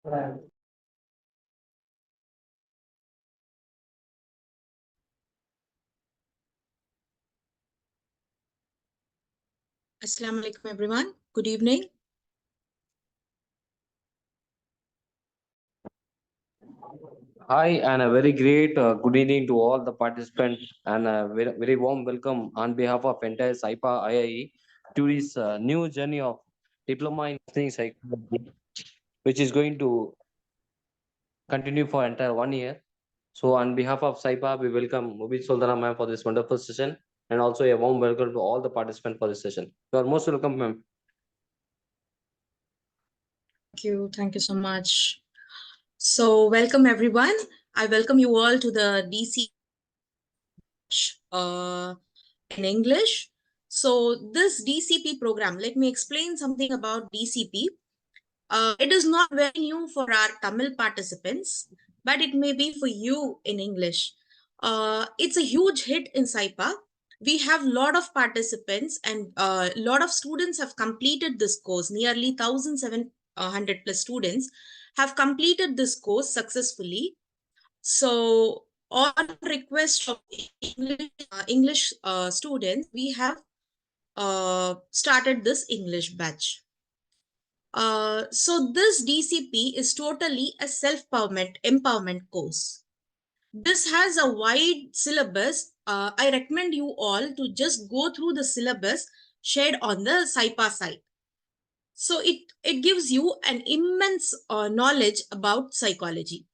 Assalamu alaikum everyone. Good evening. Hi, and a very great good evening to all the participants, and a very warm welcome on behalf of entire SAIPA IIE to this new journey of diploma in counseling psychology, which is going to continue for entire 1 year. So, on behalf of SAIPA, we welcome Mubin Sultana ma'am for this wonderful session, and also a warm welcome to all the participants for this session. You are most welcome, ma'am. Thank you so much. So welcome everyone. I welcome you all to the DCP in English. So this DCP program, let me explain something about DCP. It is not very new for our Tamil participants, but it may be for you in English. It's a huge hit in SAIPA. We have a lot of participants and a lot of students have completed this course. Nearly 1,700 plus students have completed this course successfully. So on request of English students, we have started this English batch. So this DCP is totally a self-empowerment course. This has a wide syllabus. I recommend you all to just go through the syllabus shared on the SAIPA site. So it gives you an immense knowledge about psychology.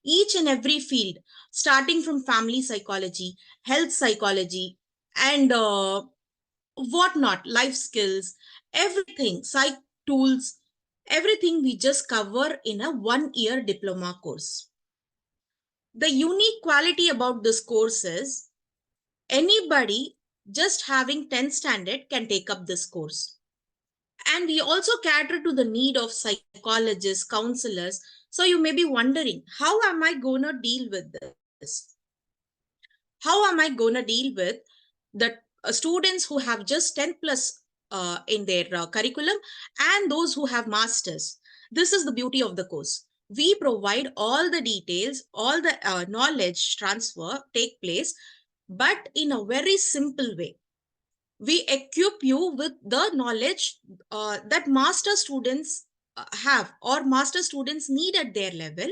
Each and every field, starting from family psychology, health psychology, and whatnot, life skills, everything, psych tools, everything we just cover in a 1 year diploma course. The unique quality about this course is anybody just having 10th standard can take up this course. And we also cater to the need of psychologists, counselors. So you may be wondering, how am I going to deal with this? How am I going to deal with the students who have just 10 plus in their curriculum and those who have masters? This is the beauty of the course. We provide all the details, all the knowledge transfer take place, but in a very simple way. We equip you with the knowledge that master students have or master students need at their level,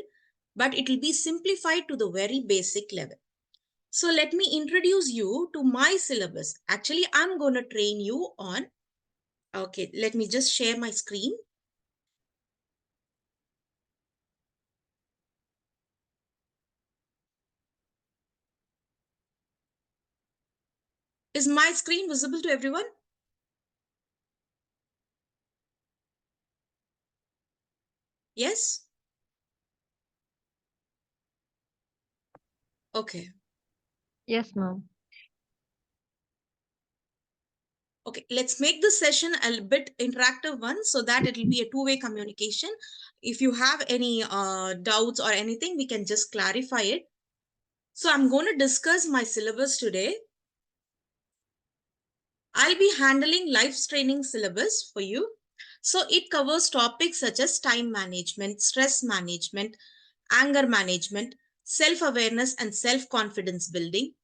but it will be simplified to the very basic level. So let me introduce you to my syllabus. Actually, I'm going to train you on. Okay, let me just share my screen. Is my screen visible to everyone? Yes? Okay. Yes, ma'am. Okay, let's make this session a bit interactive one so that it will be a two-way communication. If you have any doubts or anything, we can just clarify it. So I'm going to discuss my syllabus today. I'll be handling life training syllabus for you. So it covers topics such as time management, stress management, anger management, self-awareness and self-confidence building,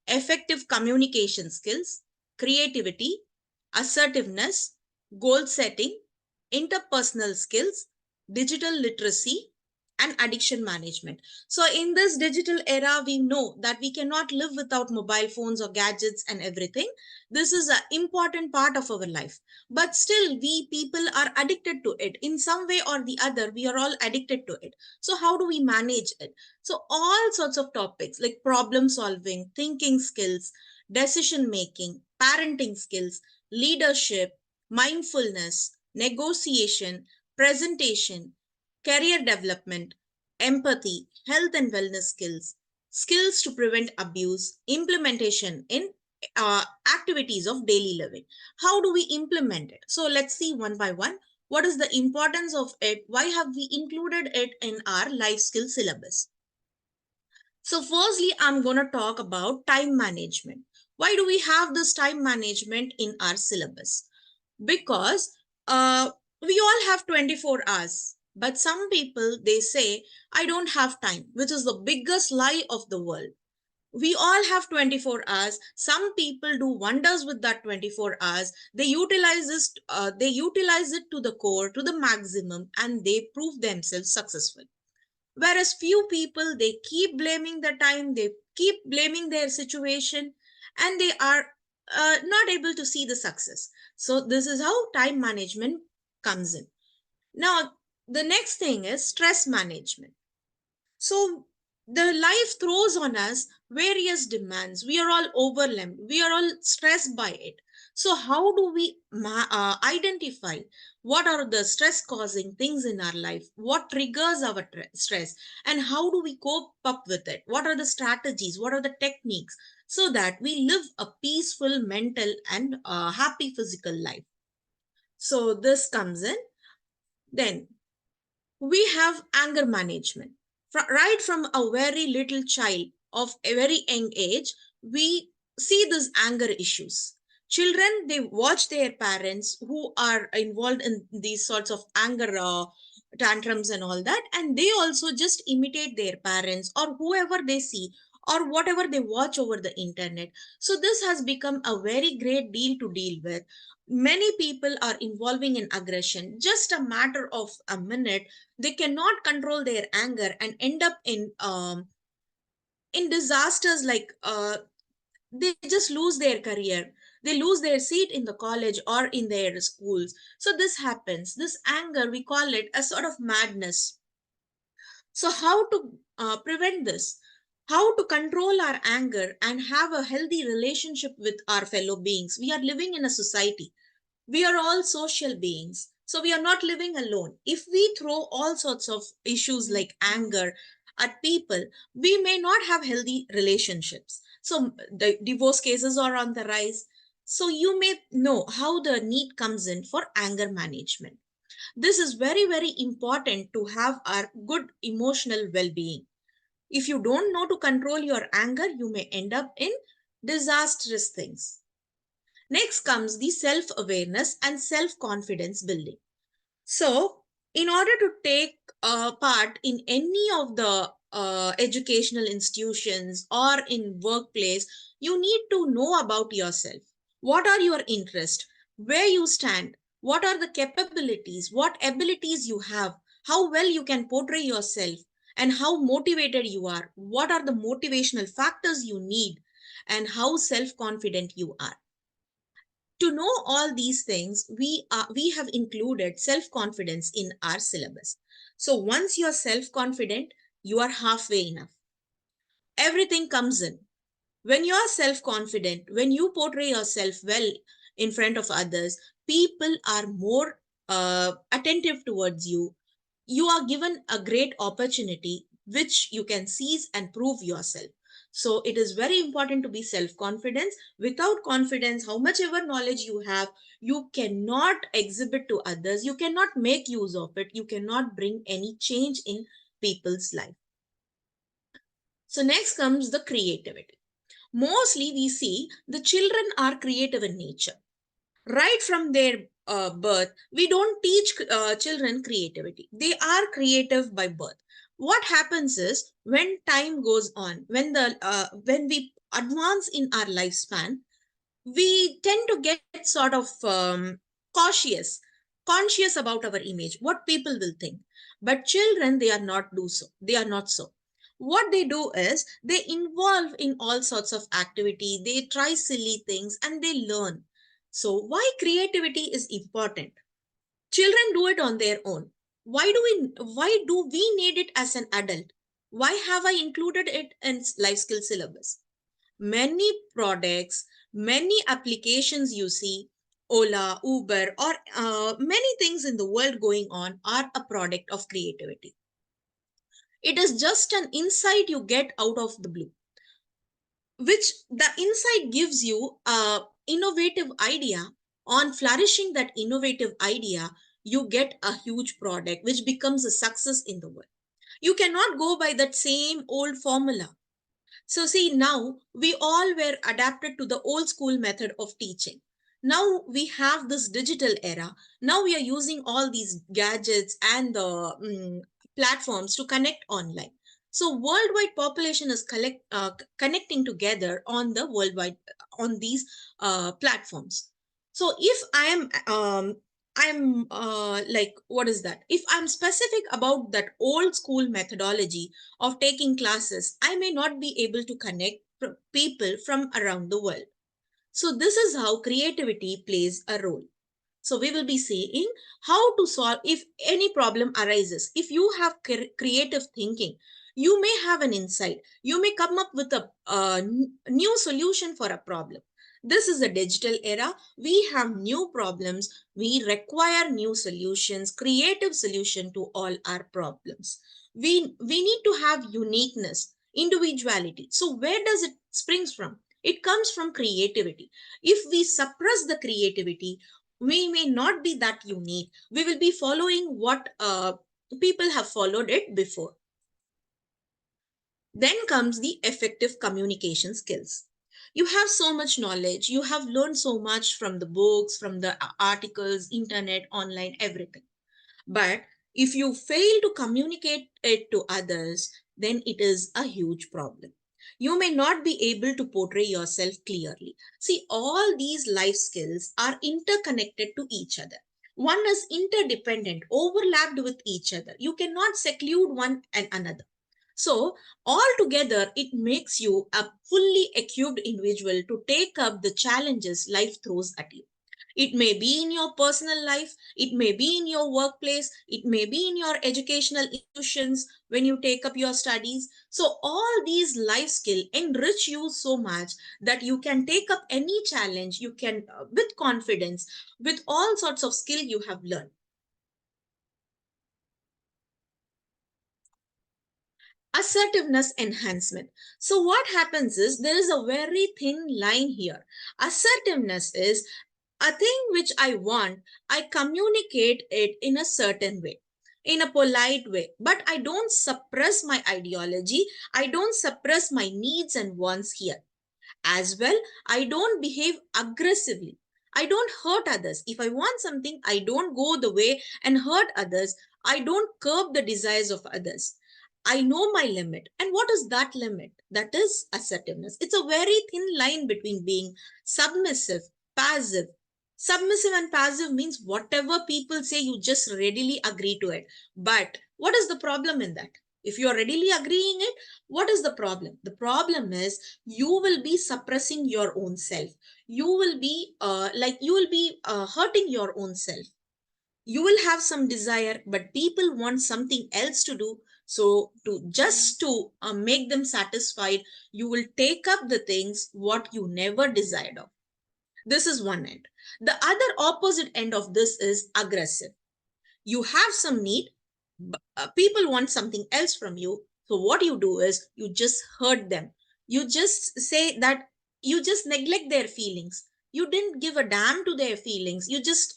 effective communication skills, creativity, assertiveness, goal setting, interpersonal skills, digital literacy, and addiction management. So in this digital era, we know that we cannot live without mobile phones or gadgets and everything. This is an important part of our life. But still, we people are addicted to it. In some way or the other, we are all addicted to it. So how do we manage it? So all sorts of topics like problem solving, thinking skills, decision making, parenting skills, leadership, mindfulness, negotiation, presentation, career development, empathy, health and wellness skills, skills to prevent abuse, implementation in activities of daily living. How do we implement it? So let's see one by one. What is the importance of it? Why have we included it in our life skill syllabus? So firstly, I'm going to talk about time management. Why do we have this time management in our syllabus? Because we all have 24 hours. But some people, they say, I don't have time, which is the biggest lie of the world. We all have 24 hours. Some people do wonders with that 24 hours. They utilize it to the core, to the maximum, and they prove themselves successful. Whereas few people, they keep blaming the time, they keep blaming their situation, and they are not able to see the success. So this is how time management comes in. Now, the next thing is stress management. So the life throws on us various demands. We are all overwhelmed. We are all stressed by it. So how do we identify what are the stress causing things in our life? What triggers our stress? And how do we cope up with it? What are the strategies? What are the techniques? So that we live a peaceful mental and happy physical life. So this comes in. Then we have anger management. Right from a very little child of a very young age, we see these anger issues. Children, they watch their parents who are involved in these sorts of anger tantrums and all that, and they also just imitate their parents or whoever they see or whatever they watch over the internet. So this has become a very great deal to deal with. Many people are involving in aggression. Just a matter of a minute, they cannot control their anger and end up in disasters like they just lose their career, they lose their seat in the college or in their schools. So this happens, this anger, we call it a sort of madness. So how to prevent this, how to control our anger and have a healthy relationship with our fellow beings? We are living in a society, we are all social beings, so we are not living alone. If we throw all sorts of issues like anger at people, we may not have healthy relationships. So the divorce cases are on the rise. So you may know how the need comes in for anger management. This is very very important to have our good emotional well-being. If you don't know to control your anger, you may end up in disastrous things. Next comes the self awareness and self confidence building. So, in order to take part in any of the educational institutions or in workplace, you need to know about yourself. What are your interests? Where you stand? What are the capabilities? What abilities you have? How well you can portray yourself? And how motivated you are? What are the motivational factors you need? And how self confident you are? To know all these things, we have included self confidence in our syllabus. So once you're self confident, you are halfway enough. Everything comes in. When you are self confident, when you portray yourself well in front of others, people are more attentive towards you. You are given a great opportunity which you can seize and prove yourself. So it is very important to be self confidence. Without confidence, how much ever knowledge you have, you cannot exhibit to others, you cannot make use of it, you cannot bring any change in people's life. So next comes the creativity. Mostly we see the children are creative in nature. Right from their birth, we don't teach children creativity. They are creative by birth. What happens is, when time goes on, when we advance in our lifespan, we tend to get sort of cautious, conscious about our image, what people will think. But children, they are not do so, they are not so. What they do is they involve in all sorts of activity, they try silly things and they learn. So why creativity is important? Children do it on their own. Why do we need it as an adult? Why have I included it in life skill syllabus? Many products, many applications you see, Ola, Uber, or many things in the world going on are a product of creativity. It is just an insight you get out of the blue, which the insight gives you a innovative idea. On flourishing that innovative idea, you get a huge product which becomes a success in the world. You cannot go by that same old formula. So see, now we all were adapted to the old school method of teaching. Now we have this digital era. Now we are using all these gadgets and the platforms to connect online. So worldwide population is connecting together on the worldwide on these platforms. So if I'm like, what is that? If I'm specific about that old school methodology of taking classes, I may not be able to connect people from around the world. So this is how creativity plays a role. So we will be seeing how to solve if any problem arises. If you have creative thinking, you may have an insight. You may come up with a new solution for a problem. This is a digital era. We have new problems. We require new solutions, creative solution to all our problems. We need to have uniqueness, individuality. So where does it springs from? It comes from creativity. If we suppress the creativity, we may not be that unique. We will be following what people have followed it before. Then comes the effective communication skills. You have so much knowledge, you have learned so much from the books, from the articles, internet, online, everything. But if you fail to communicate it to others, then it is a huge problem. You may not be able to portray yourself clearly. See, all these life skills are interconnected to each other. One is interdependent, overlapped with each other. You cannot seclude one and another. So, altogether, it makes you a fully equipped individual to take up the challenges life throws at you. It may be in your personal life, it may be in your workplace, it may be in your educational institutions when you take up your studies. So, all these life skills enrich you so much that you can take up any challenge, you can, with confidence, with all sorts of skill you have learned. Assertiveness enhancement. So what happens is there is a very thin line here. Assertiveness is a thing which I want, I communicate it in a certain way, in a polite way, but I don't suppress my ideology, I don't suppress my needs and wants here. As well, I don't behave aggressively, I don't hurt others. If I want something, I don't go the way and hurt others. I don't curb the desires of others. I know my limit. And what is that limit? That is assertiveness. It's a very thin line between being submissive, passive. Submissive and passive means whatever people say, you just readily agree to it. But what is the problem in that? If you are readily agreeing it, what is the problem? The problem is you will be suppressing your own self. You will be hurting your own self. You will have some desire, but people want something else to do. So to make them satisfied, you will take up the things what you never desired of. This is one end. The other opposite end of this is aggressive. You have some need, people want something else from you. So what you do is you just hurt them. You just say that, you just neglect their feelings. You didn't give a damn to their feelings. You just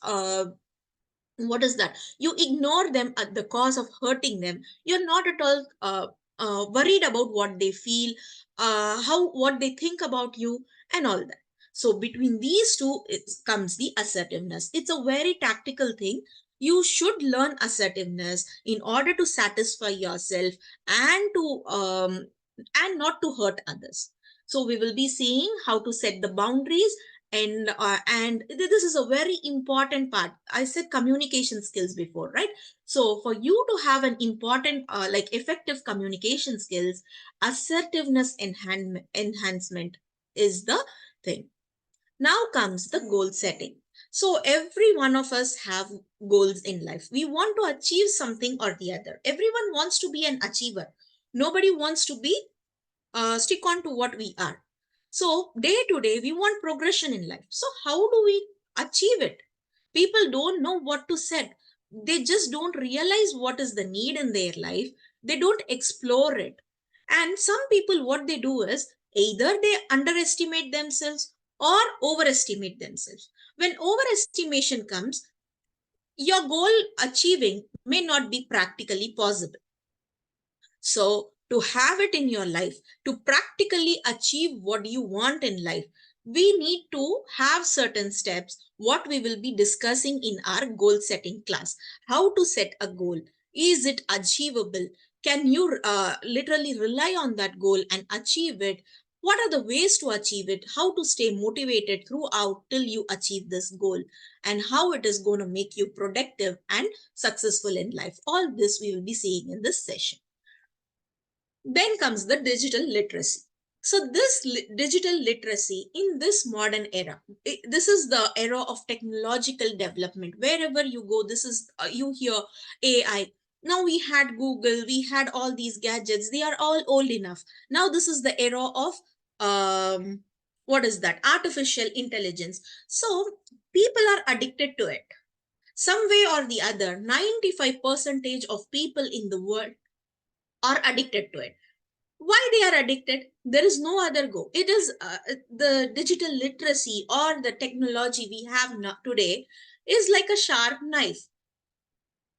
what is that, you ignore them at the cost of hurting them. You're not at all worried about what they feel, how what they think about you, and all that. So between these two comes the assertiveness. It's a very tactical thing. You should learn assertiveness in order to satisfy yourself and to and not to hurt others. So we will be seeing how to set the boundaries, and this is a very important part. I said communication skills before, right? So for you to have an important like effective communication skills, assertiveness enhancement is the thing. Now comes the goal setting. So every one of us have goals in life. We want to achieve something or the other. Everyone wants to be an achiever. Nobody wants to be stick on to what we are. So day to day, we want progression in life. So how do we achieve it? People don't know what to set. They just don't realize what is the need in their life. They don't explore it. And some people, what they do is either they underestimate themselves or overestimate themselves. When overestimation comes, your goal achieving may not be practically possible. So, to have it in your life, to practically achieve what you want in life, we need to have certain steps, what we will be discussing in our goal setting class. How to set a goal, is it achievable, can you literally rely on that goal and achieve it, what are the ways to achieve it, how to stay motivated throughout till you achieve this goal, and how it is going to make you productive and successful in life. All this we will be seeing in this session. Then comes the digital literacy. So this digital literacy in this modern era, this is the era of technological development. Wherever you go, this is you hear AI. Now we had Google, we had all these gadgets. They are all old enough. Now this is the era of what is that? Artificial intelligence. So people are addicted to it. Some way or the other, 95% of people in the world are addicted to it. Why they are addicted? There is no other go. It is the digital literacy or the technology we have today is like a sharp knife.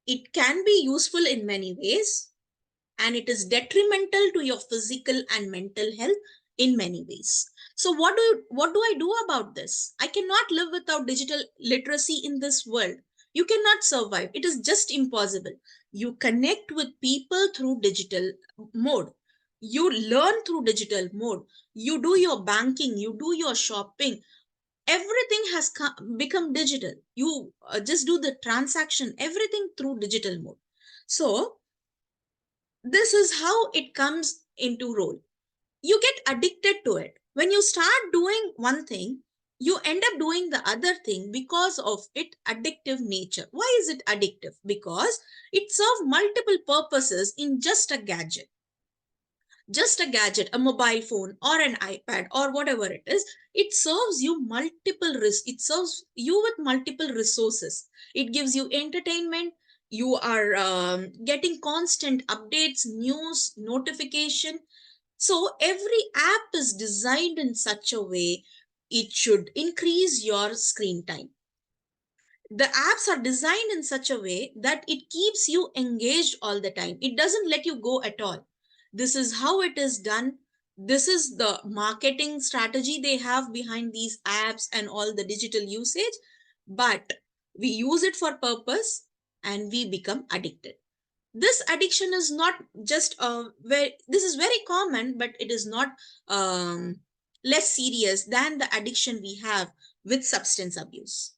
It can be useful in many ways, and it is detrimental to your physical and mental health in many ways. So what do I do about this? I cannot live without digital literacy in this world. You cannot survive. It is just impossible. You connect with people through digital mode. You learn through digital mode. You do your banking, you do your shopping. Everything has become digital. You just do the transaction, everything through digital mode. So this is how it comes into role. You get addicted to it. When you start doing one thing, you end up doing the other thing because of its addictive nature. Why is it addictive? Because it serves multiple purposes in just a gadget, a mobile phone or an iPad or whatever it is. It serves you it serves you with multiple resources. It gives you entertainment. You are getting constant updates, news, notification. So every app is designed in such a way it should increase your screen time. The apps are designed in such a way that it keeps you engaged all the time. It doesn't let you go at all. This is how it is done. This is the marketing strategy they have behind these apps and all the digital usage. But we use it for purpose and we become addicted. This addiction is not just this is very common, but it is not less serious than the addiction we have with substance abuse.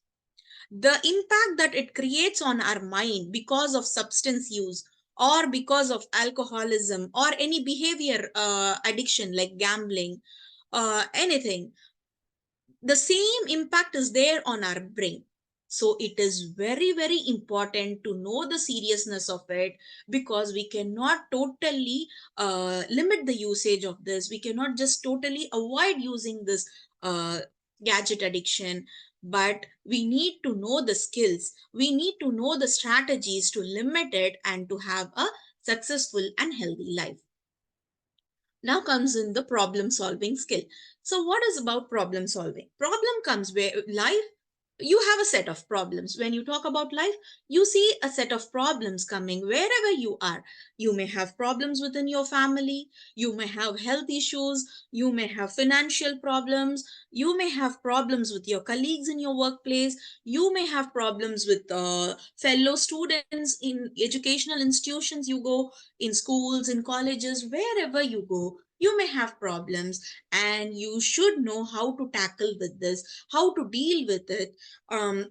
The impact that it creates on our mind because of substance use or because of alcoholism or any behavior addiction like gambling, anything, the same impact is there on our brain. So it is very, very important to know the seriousness of it, because we cannot totally limit the usage of this. We cannot just totally avoid using this uh, gadget addiction, but we need to know the skills. We need to know the strategies to limit it and to have a successful and healthy life. Now comes in the problem solving skill. So what is about problem solving? Problem comes where life, you have a set of problems. When you talk about life, you see a set of problems coming wherever you are. You may have problems within your family, you may have health issues, you may have financial problems, you may have problems with your colleagues in your workplace, you may have problems with fellow students in educational institutions you go, in schools, in colleges, wherever you go, you may have problems, and you should know how to tackle with this, how to deal with it,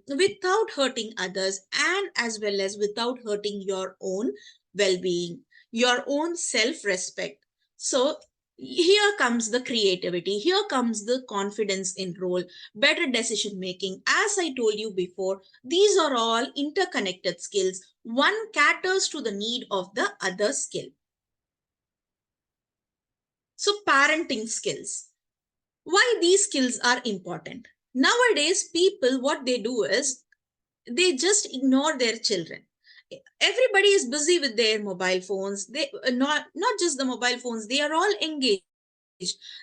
without hurting others, and as well as without hurting your own well-being, your own self-respect. So here comes the creativity, here comes the confidence in role, better decision making. As I told you before, these are all interconnected skills. One caters to the need of the other skill. So parenting skills, why these skills are important? Nowadays people, what they do is they just ignore their children. Everybody is busy with their mobile phones. They not just the mobile phones, they are all engaged.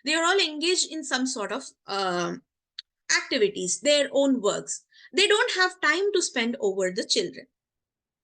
They are all engaged in some sort of activities, their own works. They don't have time to spend over the children.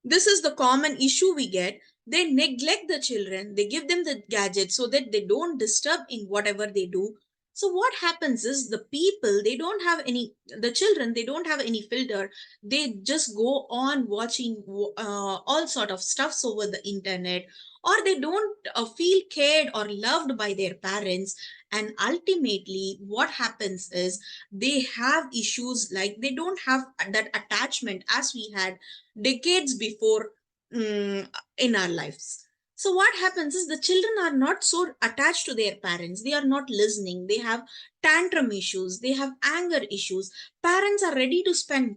This is the common issue we get. They neglect the children, they give them the gadgets so that they don't disturb in whatever they do. So what happens is the people, they don't have any, the children, they don't have any filter. They just go on watching all sort of stuffs over the internet, or they don't feel cared or loved by their parents. And ultimately what happens is they have issues like they don't have that attachment as we had decades before, in our lives. So what happens is the children are not so attached to their parents. They are not listening. They have tantrum issues. They have anger issues. Parents are ready to spend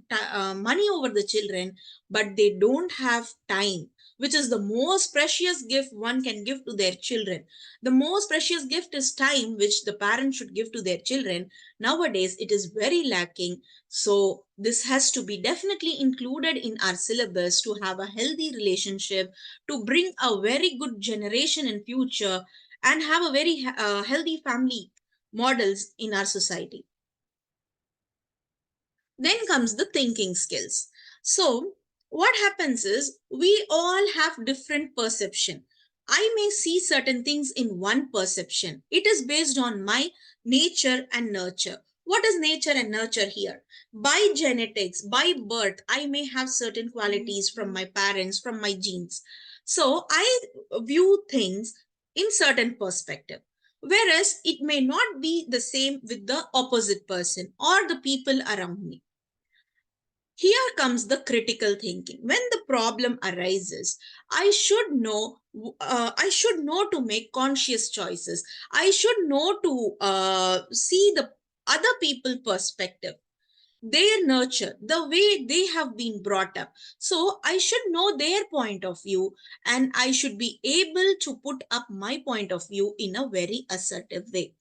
money over the children, but they don't have time, which is the most precious gift one can give to their children. The most precious gift is time, which the parent should give to their children. Nowadays, it is very lacking. So this has to be definitely included in our syllabus to have a healthy relationship, to bring a very good generation in future, and have a very healthy family models in our society. Then comes the thinking skills. So what happens is we all have different perception. I may see certain things in one perception. It is based on my nature and nurture. What is nature and nurture here? By genetics, by birth, I may have certain qualities from my parents, from my genes. So I view things in certain perspective, whereas it may not be the same with the opposite person or the people around me. Here comes the critical thinking. When the problem arises, I should know to make conscious choices. I should know to see the other people perspective, their nurture, the way they have been brought up. So I should know their point of view, and I should be able to put up my point of view in a very assertive way.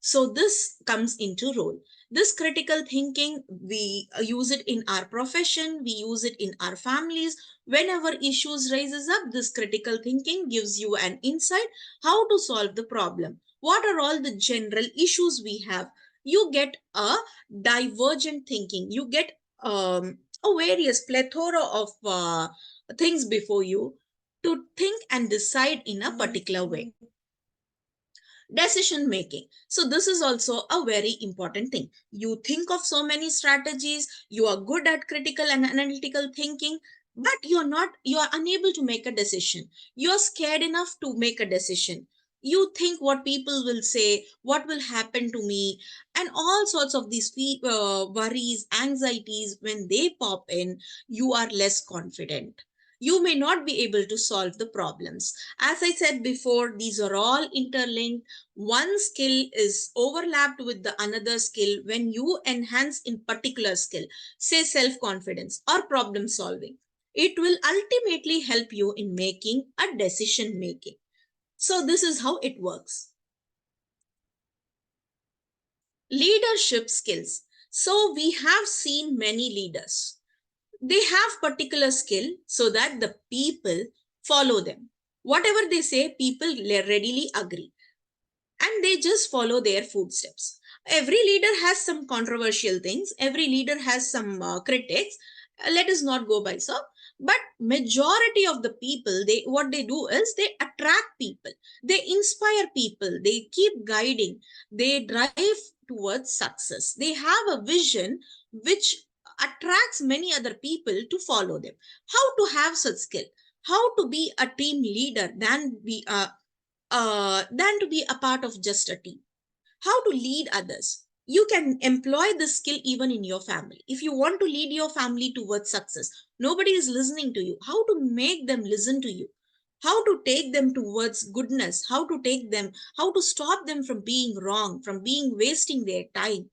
So this comes into role. This critical thinking, we use it in our profession, we use it in our families. Whenever issues rises up, this critical thinking gives you an insight how to solve the problem. What are all the general issues we have? You get a divergent thinking. You get a various plethora of things before you to think and decide in a particular way. Decision making, so this is also a very important thing. You think of so many strategies, you are good at critical and analytical thinking, but you are unable to make a decision. You are scared enough to make a decision. You think what people will say, what will happen to me, and all sorts of these worries, anxieties. When they pop in, you are less confident. You may not be able to solve the problems. As I said before, these are all interlinked. One skill is overlapped with the another skill. When you enhance in particular skill, say self confidence or problem solving, it will ultimately help you in making a decision making. So this is how it works. Leadership skills. So we have seen many leaders, they have particular skill so that the people follow them. Whatever they say, people readily agree, and they just follow their footsteps. Every leader has some controversial things, every leader has some critics. Let us not go by so, but majority of the people, they what they do is they attract people, they inspire people, they keep guiding, they drive towards success. They have a vision which attracts many other people to follow them. How to have such skill, how to be a team leader than to be a part of just a team. How to lead others. You can employ this skill even in your family. If you want to lead your family towards success, nobody is listening to you. How to make them listen to you? How to take them towards goodness? How to take them, how to stop them from being wrong, from being wasting their time,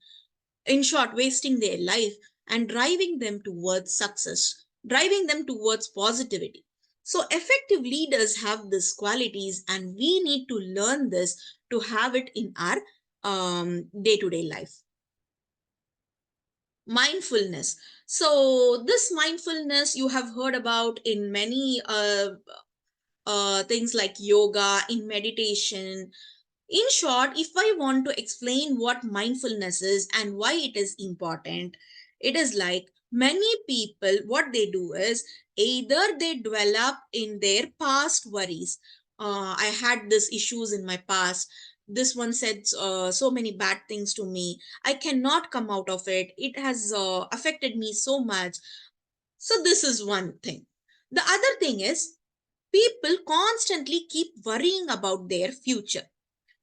in short, wasting their life, and driving them towards success, driving them towards positivity. So, effective leaders have these qualities, and we need to learn this to have it in our day to day life. Mindfulness. So, this mindfulness you have heard about in many things like yoga, in meditation. In short, if I want to explain what mindfulness is and why it is important, it is like many people, what they do is either they dwell up in their past worries. I had these issues in my past. this one said so many bad things to me. I cannot come out of it. It has affected me so much. So this is one thing. The other thing is, people constantly keep worrying about their future.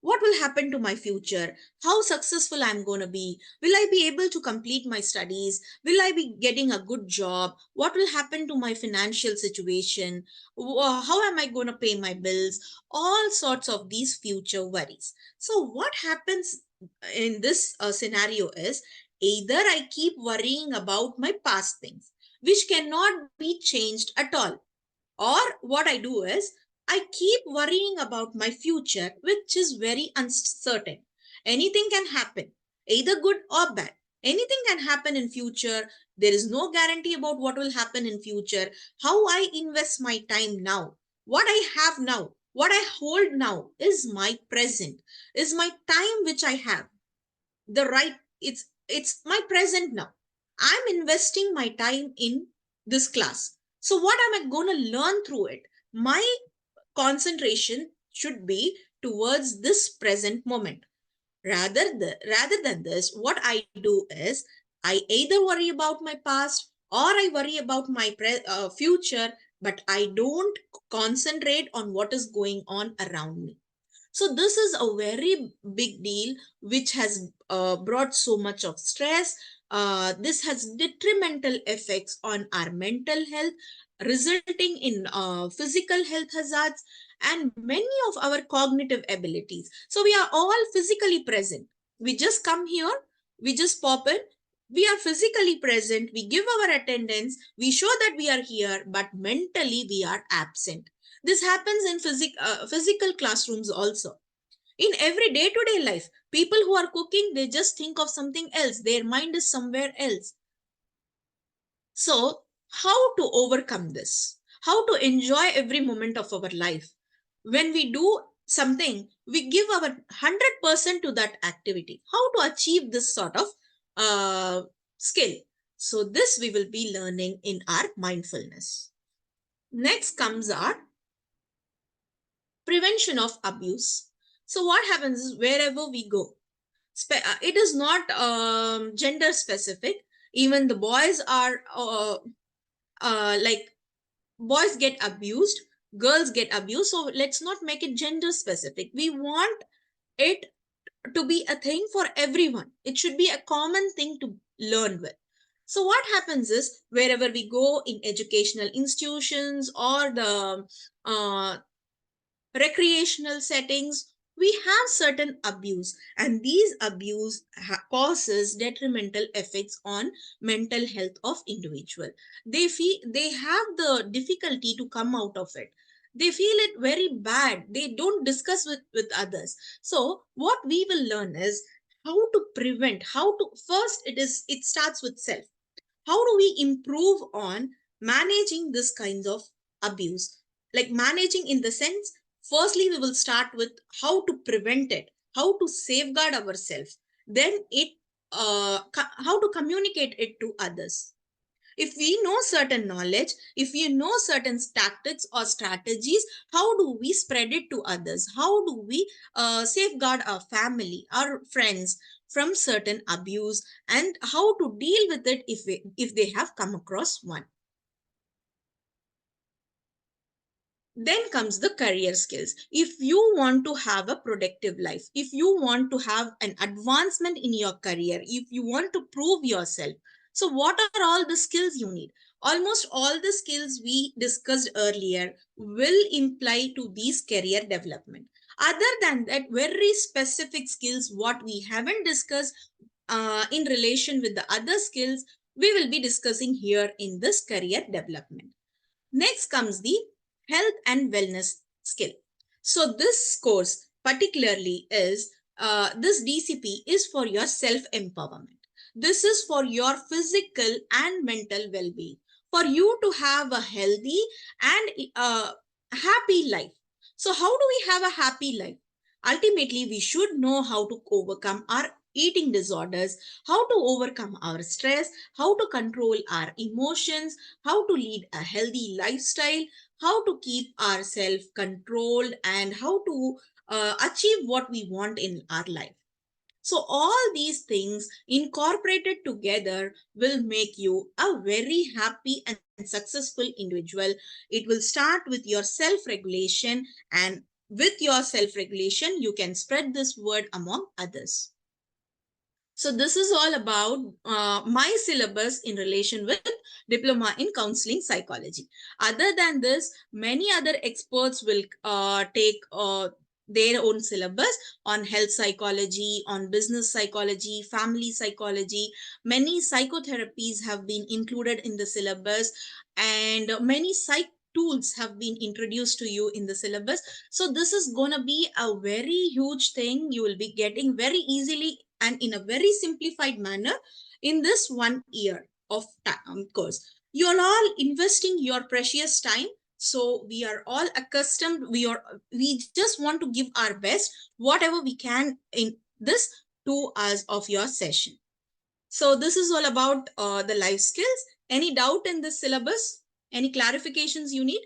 What will happen to my future? How successful I'm going to be? Will I be able to complete my studies? Will I be getting a good job? What will happen to my financial situation? How am I going to pay my bills? All sorts of these future worries. So what happens in this scenario is, either I keep worrying about my past things, which cannot be changed at all, or what I do is, I keep worrying about my future, which is very uncertain. Anything can happen, either good or bad. Anything can happen in future. There is no guarantee about what will happen in future. How I invest my time now, what I have now, what I hold now is my present, is my time which I have. The right, it's my present now. I'm investing my time in this class. So what am I going to learn through it? My concentration should be towards this present moment. Rather than this, what I do is, I either worry about my past or I worry about my future, but I don't concentrate on what is going on around me. So this is a very big deal, which has brought so much of stress. This has detrimental effects on our mental health, resulting in physical health hazards and many of our cognitive abilities. So we are all physically present. We just come here, we just pop in, we are physically present, we give our attendance, we show that we are here, but mentally we are absent. This happens in physical classrooms also. In every day-to-day life, people who are cooking, they just think of something else. Their mind is somewhere else. So, how to overcome this? How to enjoy every moment of our life? When we do something, we give our 100% to that activity. How to achieve this sort of uh, skill? So, this we will be learning in our mindfulness. Next comes our prevention of abuse. So what happens is, wherever we go, it is not gender specific. Even the boys are like, boys get abused, girls get abused. So let's not make it gender specific. We want it to be a thing for everyone. It should be a common thing to learn with. So what happens is, wherever we go in educational institutions or the recreational settings, we have certain abuse, and these abuse causes detrimental effects on mental health of individual. They have the difficulty to come out of it. They feel it very bad. They don't discuss with others. So what we will learn is how to prevent, how to first, it starts with self. How do we improve on managing this kinds of abuse? Like, managing in the sense, firstly we will start with how to prevent it, how to safeguard ourselves, then how to communicate it to others. If we know certain knowledge, if we know certain tactics or strategies, how do we spread it to others? How do we safeguard our family, our friends from certain abuse, and how to deal with it if they have come across one? Then comes the career skills. If you want to have a productive life, if you want to have an advancement in your career, if you want to prove yourself, so what are all the skills you need? Almost all the skills we discussed earlier will imply to these career development. Other than that, very specific skills what we haven't discussed in relation with the other skills, we will be discussing here in this career development. Next comes the health and wellness skill. So this course particularly is, this DCP is for your self-empowerment. This is for your physical and mental well-being, for you to have a healthy and happy life. So how do we have a happy life? Ultimately, we should know how to overcome our eating disorders, how to overcome our stress, how to control our emotions, how to lead a healthy lifestyle, how to keep ourselves controlled, and how to achieve what we want in our life. So all these things incorporated together will make you a very happy and successful individual. It will start with your self-regulation, and with your self-regulation, you can spread this word among others. So this is all about my syllabus in relation with diploma in counseling psychology. Other than this, many other experts will take their own syllabus on health psychology, on business psychology, family psychology. Many psychotherapies have been included in the syllabus, and many psych tools have been introduced to you in the syllabus. So this is going to be a very huge thing you will be getting very easily and in a very simplified manner in this 1 year of course. You're all investing your precious time, so we are all accustomed, we just want to give our best whatever we can in this 2 hours of your session. So this is all about the life skills. Any doubt in this syllabus? Any clarifications you need?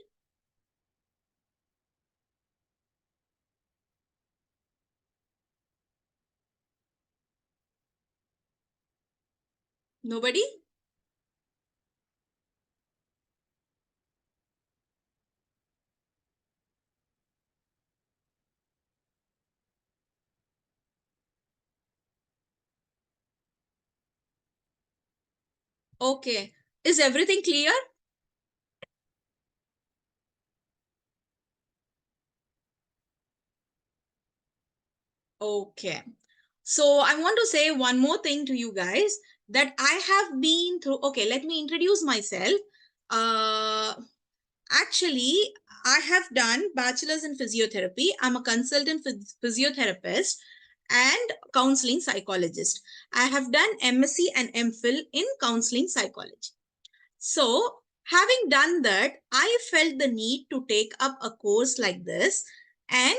Nobody? Okay. Is everything clear? Okay. So I want to say one more thing to you guys, that I have been through. Okay, let me introduce myself. Uh, Actually, I have done bachelor's in physiotherapy. I'm a consultant physiotherapist and counseling psychologist. I have done MSc and MPhil in counseling psychology. So, having done that, I felt the need to take up a course like this, and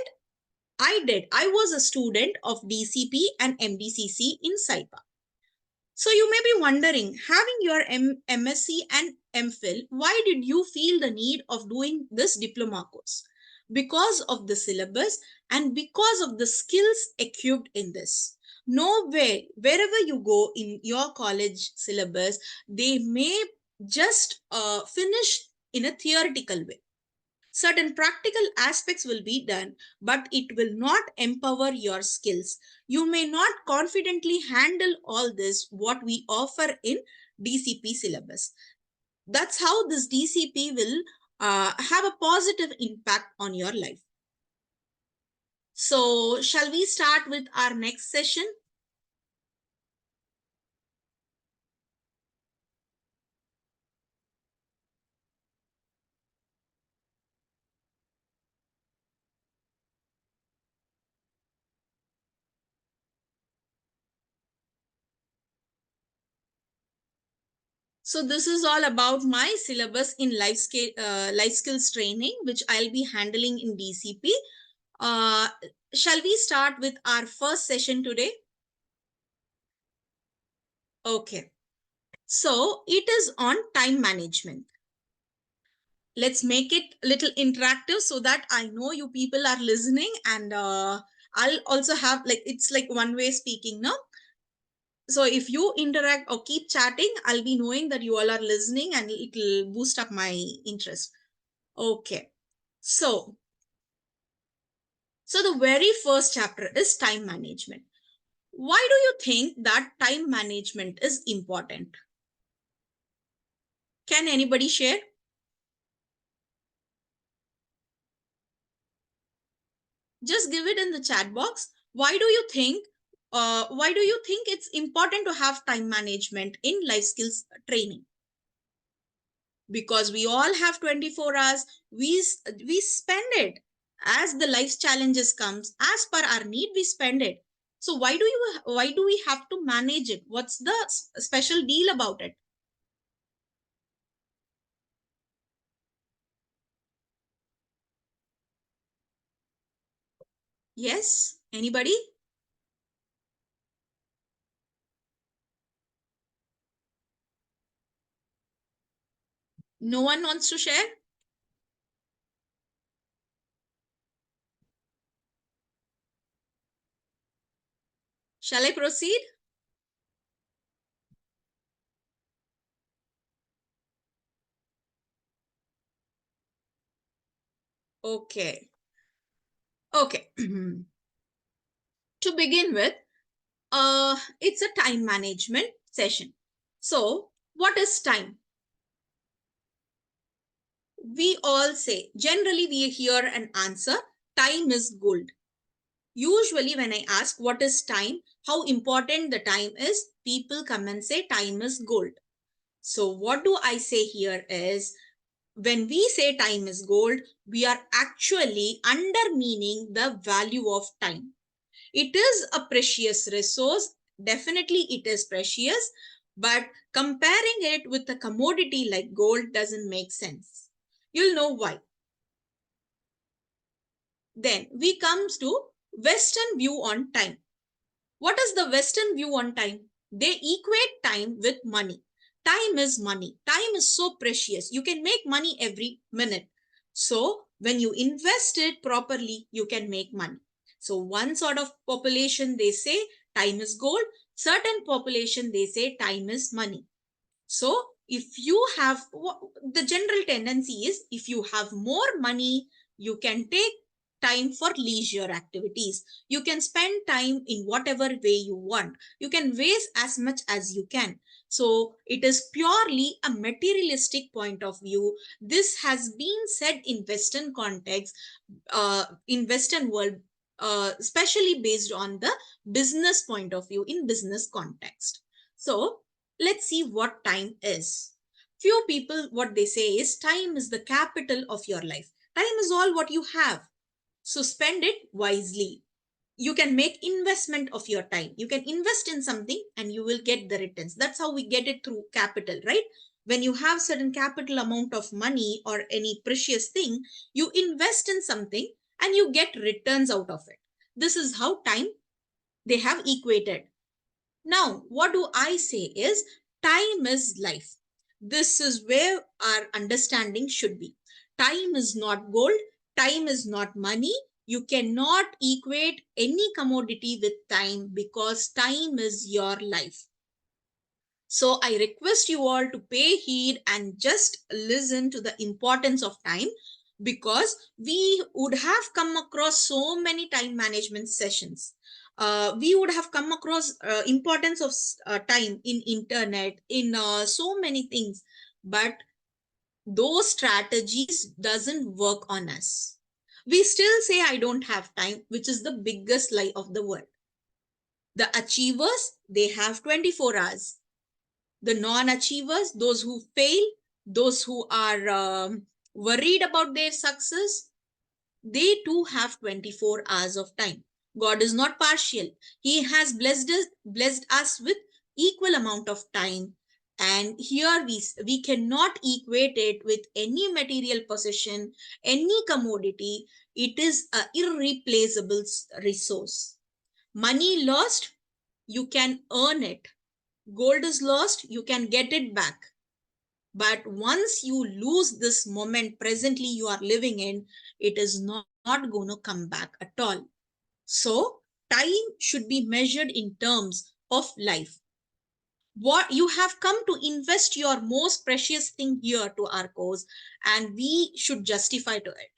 I did. I was a student of DCP and MDCC in Saipa. So you may be wondering, having your MSc and MPhil, why did you feel the need of doing this diploma course? Because of the syllabus and because of the skills equipped in this. Nowhere, wherever you go in your college syllabus, they may just finish in a theoretical way. Certain practical aspects will be done, but it will not empower your skills. You may not confidently handle all this, what we offer in DCP syllabus. That's how this DCP will have a positive impact on your life. So, shall we start with our next session? So this is all about my syllabus in life skills training, which I'll be handling in DCP. Uh, shall we start with our first session today? Okay. So it is on time management. Let's make it a little interactive so that I know you people are listening, and I'll also have like, it's like one way speaking, no? So if you interact or keep chatting, I'll be knowing that you all are listening and it'll boost up my interest. Okay. So, so the very first chapter is time management. Why do you think that time management is important? Can anybody share? Just give it in the chat box. Why do you think it's important to have time management in life skills training? Because we all have 24 hours. We spend it as the life challenges comes, as per our need we spend it. So why do we have to manage it? What's the special deal about it? Yes, anybody? No one wants to share? Shall I proceed? Okay. Okay. To begin with, it's a time management session. So, what is time? We all say, generally, we hear an answer, time is gold. Usually, when I ask what is time, how important the time is, people come and say time is gold. So, what do I say here is, when we say time is gold, we are actually undermining the value of time. It is a precious resource. Definitely, it is precious, but comparing it with a commodity like gold doesn't make sense. You'll know why. Then we comes to Western view on time. What is the Western view on time? They equate time with money. Time is money. Time is so precious. You can make money every minute. So when you invest it properly, you can make money. So one sort of population, they say time is gold. Certain population, they say time is money. So if you have, the general tendency is, if you have more money, you can take time for leisure activities. You can spend time in whatever way you want. You can waste as much as you can. So it is purely a materialistic point of view. This has been said in Western context, in Western world, especially based on the business point of view, in business context. So let's see what time is. Few people, what they say is, time is the capital of your life. Time is all what you have. So spend it wisely. You can make investment of your time. You can invest in something and you will get the returns. That's how we get it, through capital, right? When you have certain capital amount of money or any precious thing, you invest in something and you get returns out of it. This is how time they have equated. Now, what do I say is, time is life. This is where our understanding should be. Time is not gold. Time is not money. You cannot equate any commodity with time, because time is your life. So I request you all to pay heed and just listen to the importance of time, because we would have come across so many time management sessions. We would have come across importance of time in internet, in so many things, but those strategies doesn't work on us. We still say I don't have time, which is the biggest lie of the world. The achievers, they have 24 hours. The non-achievers, those who fail, those who are worried about their success, they too have 24 hours of time. God is not partial. He has blessed us with equal amount of time. And here we cannot equate it with any material possession, any commodity. It is a irreplaceable resource. Money lost, you can earn it. Gold is lost, you can get it back. But once you lose this moment presently you are living in, it is not going to come back at all. So time should be measured in terms of life. What you have come to invest your most precious thing here to our cause, and we should justify to it,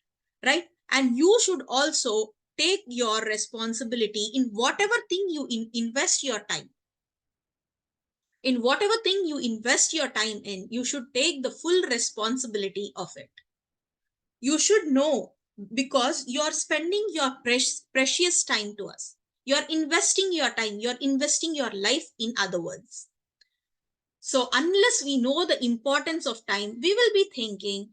right? And you should also take your responsibility in whatever thing you invest your time. In whatever thing you invest your time in, you should take the full responsibility of it. You should know, because you're spending your precious time to us. You're investing your time, you're investing your life, in other words. So unless we know the importance of time, we will be thinking,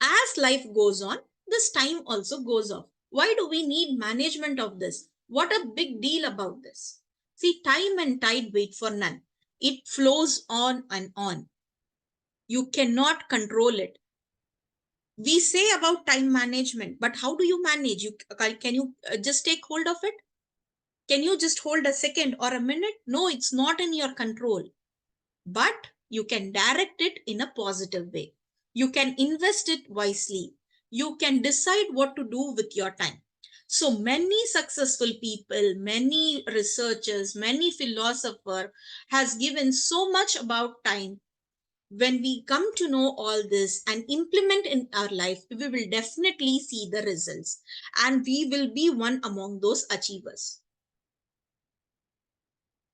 as life goes on, this time also goes off. Why do we need management of this? What a big deal about this. See, time and tide wait for none. It flows on and on. You cannot control it. We say about time management, but how do you manage? Can you just take hold of it? Can you just hold a second or a minute? No, it's not in your control. But you can direct it in a positive way. You can invest it wisely. You can decide what to do with your time. So many successful people, many researchers, many philosophers has given so much about time. When we come to know all this and implement in our life, we will definitely see the results and we will be one among those achievers.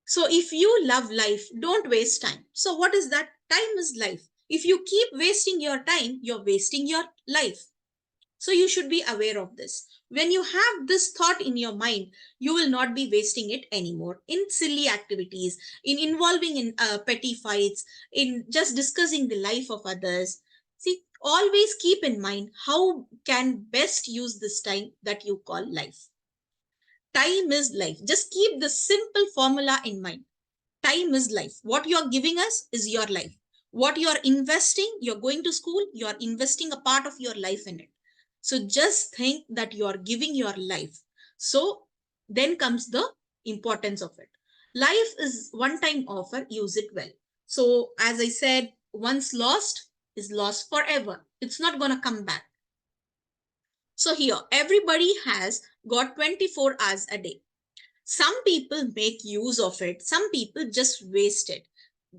So if you love life, don't waste time. So what is that? Time is life. If you keep wasting your time, you're wasting your life. So you should be aware of this. When you have this thought in your mind, you will not be wasting it anymore in silly activities, in involving in petty fights, in just discussing the life of others. See, always keep in mind how can best use this time that you call life. Time is life. Just keep the simple formula in mind. Time is life. What you're giving us is your life. What you're investing, you're going to school, you're investing a part of your life in it. So just think that you're giving your life. So then comes the importance of it. Life is one time offer, use it well. So as I said, once lost is lost forever. It's not going to come back. So here, everybody has got 24 hours a day. Some people make use of it, some people just waste it.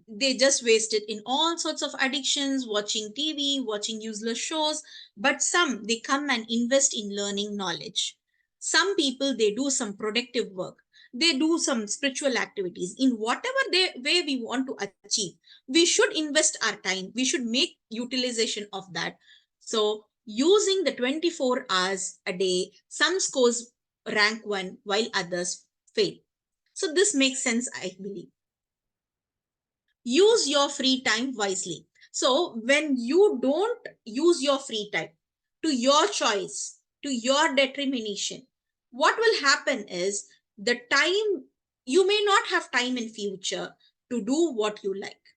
They just waste it in all sorts of addictions, watching TV, watching useless shows. But some, they come and invest in learning knowledge. Some people, they do some productive work, they do some spiritual activities. In whatever way we want to achieve, we should invest our time, we should make utilization of that. So using the 24 hours a day, some scores rank 1 while others fail. So this makes sense, I believe. Use your free time wisely. So when you don't use your free time to your choice, to your determination, what will happen is the time, you may not have time in future to do what you like.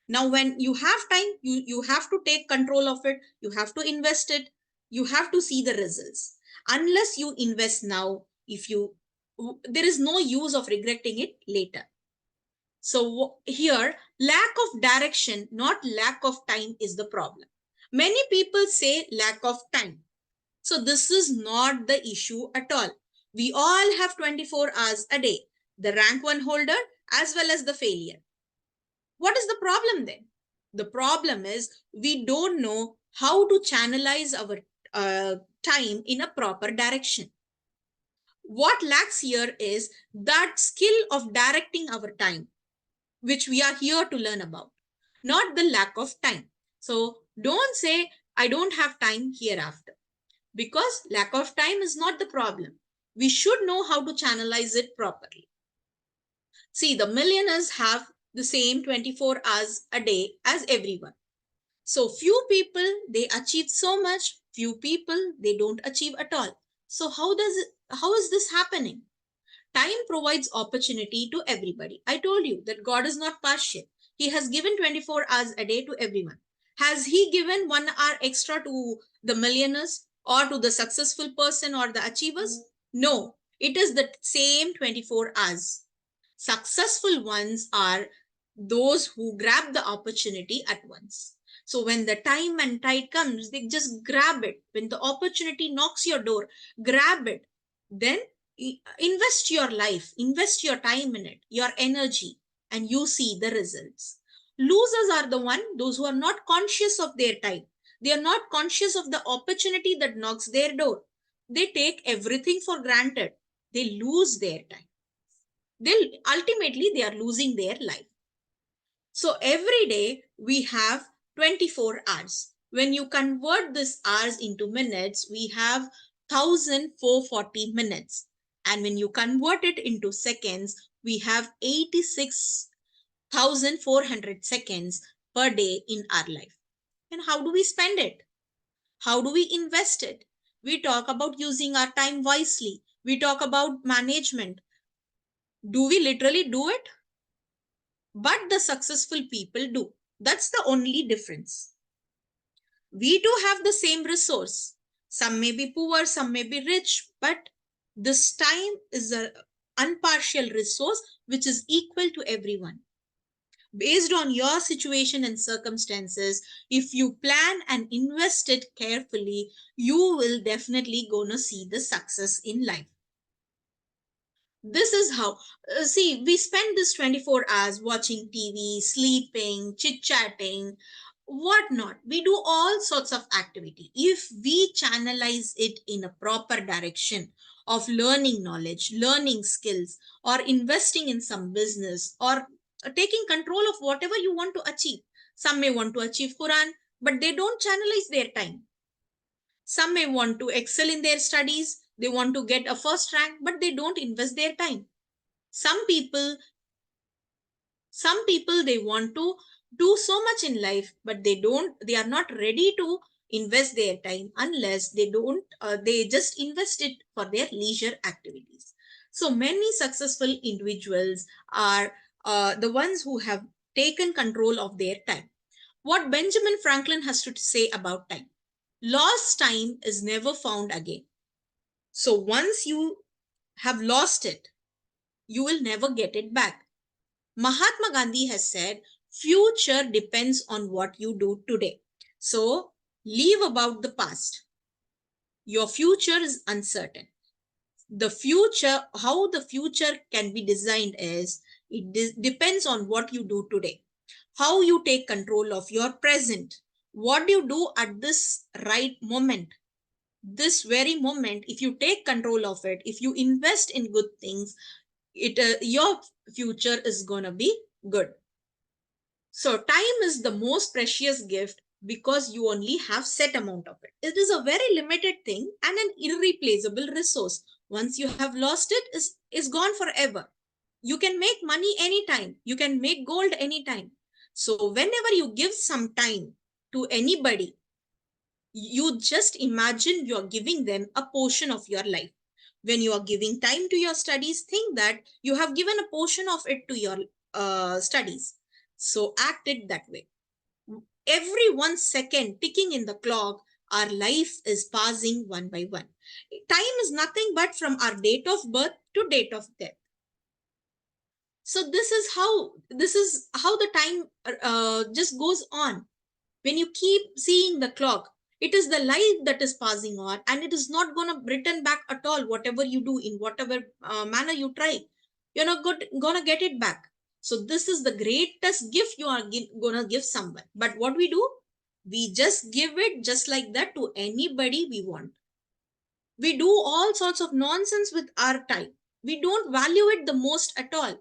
Now when you have time, you have to take control of it, you have to invest it, you have to see the results. Unless you invest now, if you, there is no use of regretting it later. So here, lack of direction, not lack of time is the problem. Many people say lack of time. So this is not the issue at all. We all have 24 hours a day, the rank 1 holder as well as the failure. What is the problem then? The problem is we don't know how to channelize our time in a proper direction. What lacks here is that skill of directing our time, which we are here to learn about, not the lack of time. So don't say, I don't have time hereafter, because lack of time is not the problem. We should know how to channelize it properly. See, the millionaires have the same 24 hours a day as everyone. So few people, they achieve so much, few people, they don't achieve at all. So how is this happening? Time provides opportunity to everybody. I told you that God is not partial. He has given 24 hours a day to everyone. Has he given 1 hour extra to the millionaires or to the successful person or the achievers? No, it is the same 24 hours. Successful ones are those who grab the opportunity at once. So when the time and tide comes, they just grab it. When the opportunity knocks your door, grab it. Then invest your life, invest your time in it, your energy, and you see the results. Losers are the one, those who are not conscious of their time. They are not conscious of the opportunity that knocks their door. They take everything for granted. They lose their time. They are losing their life. So every day we have 24 hours. When you convert this hours into minutes, we have 1440 minutes. And when you convert it into seconds, we have 86,400 seconds per day in our life. And how do we spend it? How do we invest it? We talk about using our time wisely. We talk about management. Do we literally do it? But the successful people do. That's the only difference. We do have the same resource. Some may be poor, some may be rich, but this time is an unpartial resource which is equal to everyone. based on your situation and circumstances. If you plan and invest it carefully, you will definitely gonna see the success in life. This is how, see, we spend this 24 hours watching TV, sleeping, chit chatting, whatnot. We do all sorts of activity. If we channelize it in a proper direction of learning knowledge, learning skills, or investing in some business, or taking control of whatever you want to achieve. Some may want to achieve Quran, but they don't channelize their time. Some may want to excel in their studies, they want to get a first rank, but they don't invest their time. Some people some people they want to do so much in life, but they are not ready to invest their time unless they just invest it for their leisure activities. So many successful individuals are the ones who have taken control of their time. What Benjamin Franklin has to say about time: lost time is never found again. So once you have lost it, you will never get it back. Mahatma Gandhi has said, future depends on what you do today. So leave about the past. Your future is uncertain. How the future can be designed is, it depends on what you do today. How you take control of your present. What do you do at this right moment? This very moment, if you take control of it, if you invest in good things, your future is gonna be good. So time is the most precious gift because you only have set amount of it. It is a very limited thing and an irreplaceable resource. Once you have lost it, is gone forever. You can make money anytime. You can make gold anytime. So whenever you give some time to anybody, you just imagine you're giving them a portion of your life. When you are giving time to your studies, think that you have given a portion of it to your studies. So act it that way. Every 1 second ticking in the clock, our life is passing one by one. Time is nothing but from our date of birth to date of death. So this is how the time just goes on. When you keep seeing the clock, it is the life that is passing on, and it is not going to return back at all. Whatever you do, in whatever manner you try, you're not going to get it back. So this is the greatest gift you are going to give someone. But what we do, we just give it just like that to anybody we want. We do all sorts of nonsense with our time. We don't value it the most at all.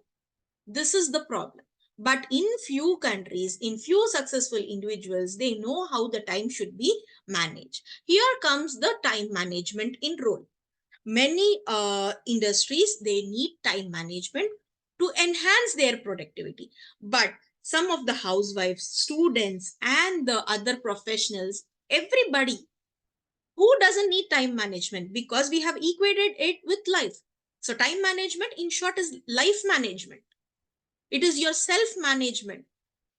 This is the problem. But in few countries, in few successful individuals, they know how the time should be managed. Here comes the time management in role. Many industries, they need time management to enhance their productivity. But some of the housewives, students, and the other professionals, everybody who doesn't need time management, because we have equated it with life. So time management in short is life management. It is your self management.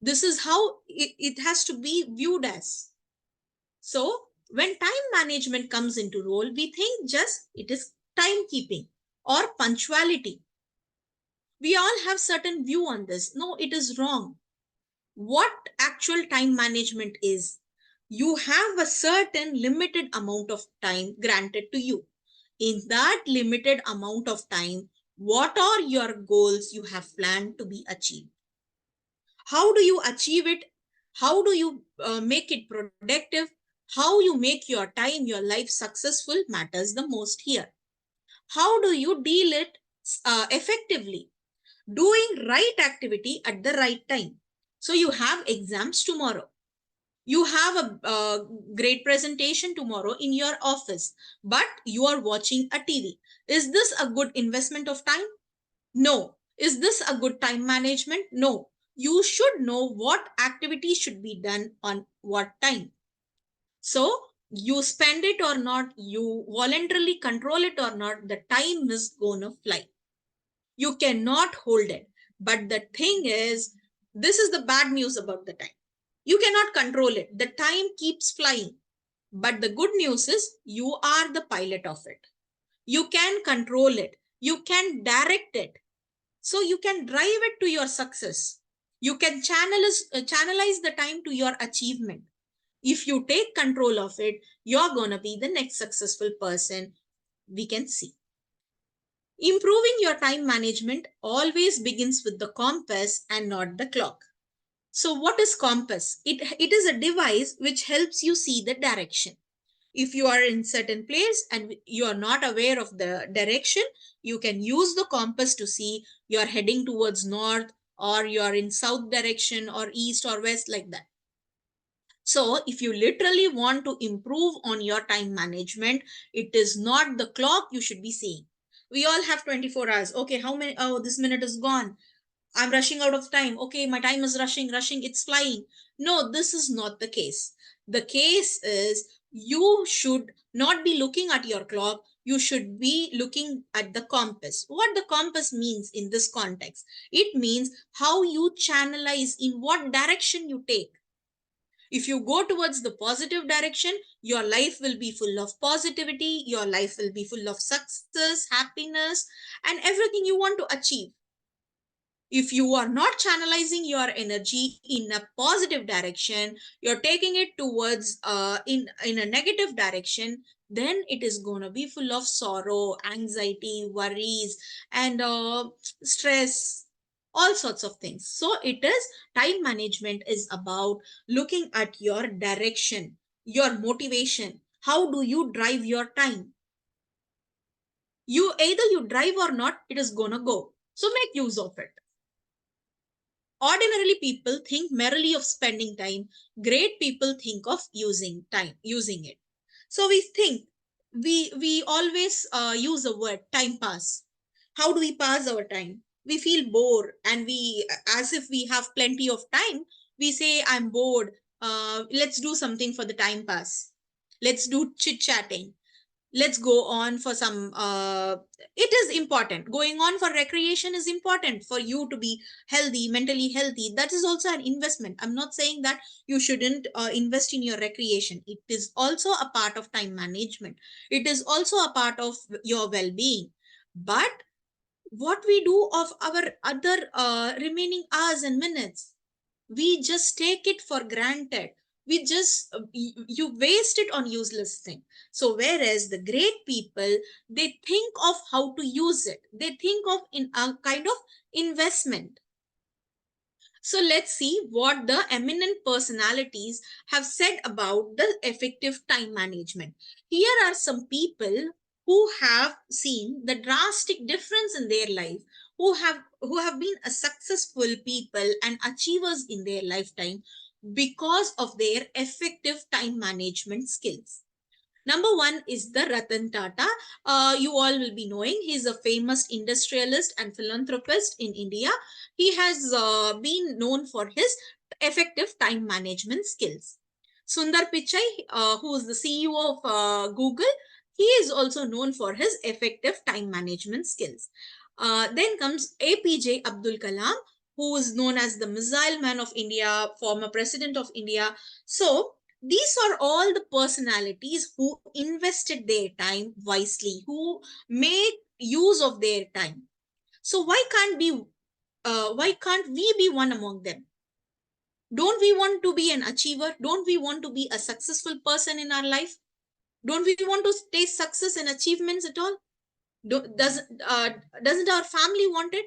This is how it has to be viewed as. So when time management comes into role, we think just it is timekeeping or punctuality. We all have certain view on this. No, it is wrong. What actual time management is, you have a certain limited amount of time granted to you. In that limited amount of time, what are your goals you have planned to be achieved? How do you achieve it? How do you make it productive? How you make your time, your life successful matters the most here. How do you deal it effectively? Doing right activity at the right time. So you have exams tomorrow, you have a great presentation tomorrow in your office, but you are watching a TV. Is this a good investment of time? No. Is this a good time management? No. You should know what activity should be done on what time. So you spend it or not, you voluntarily control it or not, the time is gonna fly. You cannot hold it. But the thing is, this is the bad news about the time. You cannot control it. The time keeps flying. But the good news is you are the pilot of it. You can control it. You can direct it. So you can drive it to your success. You can channelize the time to your achievement. If you take control of it, you're going to be the next successful person we can see. Improving your time management always begins with the compass and not the clock. So what is compass? It is a device which helps you see the direction. If you are in certain place and you are not aware of the direction, you can use the compass to see you are heading towards north, or you are in south direction, or east or west, like that. So if you literally want to improve on your time management, it is not the clock you should be seeing. We all have 24 hours. Okay, how many? Oh, this minute is gone. I'm rushing out of time. Okay, my time is rushing, it's flying. No, this is not the case. The case is you should not be looking at your clock. You should be looking at the compass. What the compass means in this context? It means how you channelize, in what direction you take. If you go towards the positive direction, your life will be full of positivity, your life will be full of success, happiness, and everything you want to achieve. If you are not channelizing your energy in a positive direction, you're taking it towards in a negative direction, then it is going to be full of sorrow, anxiety, worries, and stress, all sorts of things. So it is, time management is about looking at your direction, your motivation. How do you drive your time? You either you drive or not, it is gonna go. So make use of it. Ordinarily, people think merely of spending time. Great people think of using it. So we think, we always use a word, time pass. How do we pass our time? We feel bored, and we, as if we have plenty of time, we say, I'm bored. Let's do something for the time pass. Let's do chit chatting. Let's go on for some it is important. Going on for recreation is important for you to be healthy, mentally healthy. That is also an investment. I'm not saying that you shouldn't invest in your recreation. It is also a part of time management. It is also a part of your well-being. But what we do of our other remaining hours and minutes, we just take it for granted. We just you waste it on useless thing. So whereas the great people, they think of how to use it. They think of in a kind of investment. So let's see what the eminent personalities have said about the effective time management. Here are some people who have seen the drastic difference in their life, who have been a successful people and achievers in their lifetime because of their effective time management skills. Number one is the Ratan Tata. You all will be knowing he's a famous industrialist and philanthropist in India. He has been known for his effective time management skills. Sundar Pichai, who is the CEO of Google, he is also known for his effective time management skills. Then comes APJ Abdul Kalam, who is known as the Missile Man of India, former President of India. So these are all the personalities who invested their time wisely, who made use of their time. So why can't we be one among them? Don't we want to be an achiever? Don't we want to be a successful person in our life? Don't we want to taste success and achievements at all? Doesn't our family want it?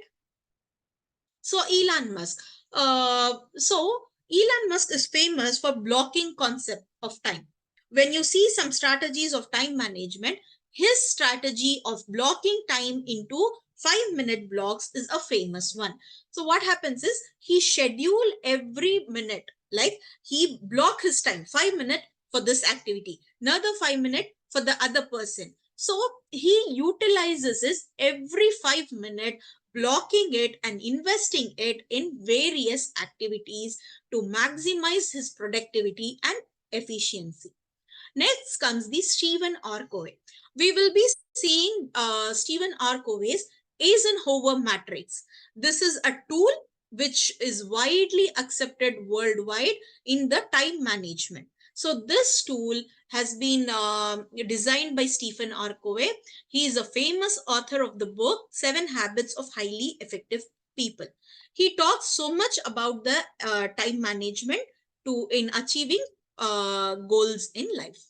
So Elon Musk. Elon Musk is famous for blocking concept of time. When you see some strategies of time management, his strategy of blocking time into 5-minute blocks is a famous one. So what happens is he schedule every minute, like he block his time, 5 minutes for this activity, another 5 minutes for the other person. So he utilizes his every 5 minute, blocking it and investing it in various activities to maximize his productivity and efficiency. Next comes the Stephen R. Covey. We will be seeing Stephen R. Covey's Eisenhower matrix. This is a tool which is widely accepted worldwide in the time management. So this tool has been designed by Stephen R. Covey. He is a famous author of the book 7 Habits of Highly Effective people. He talks so much about the time management to in achieving goals in life.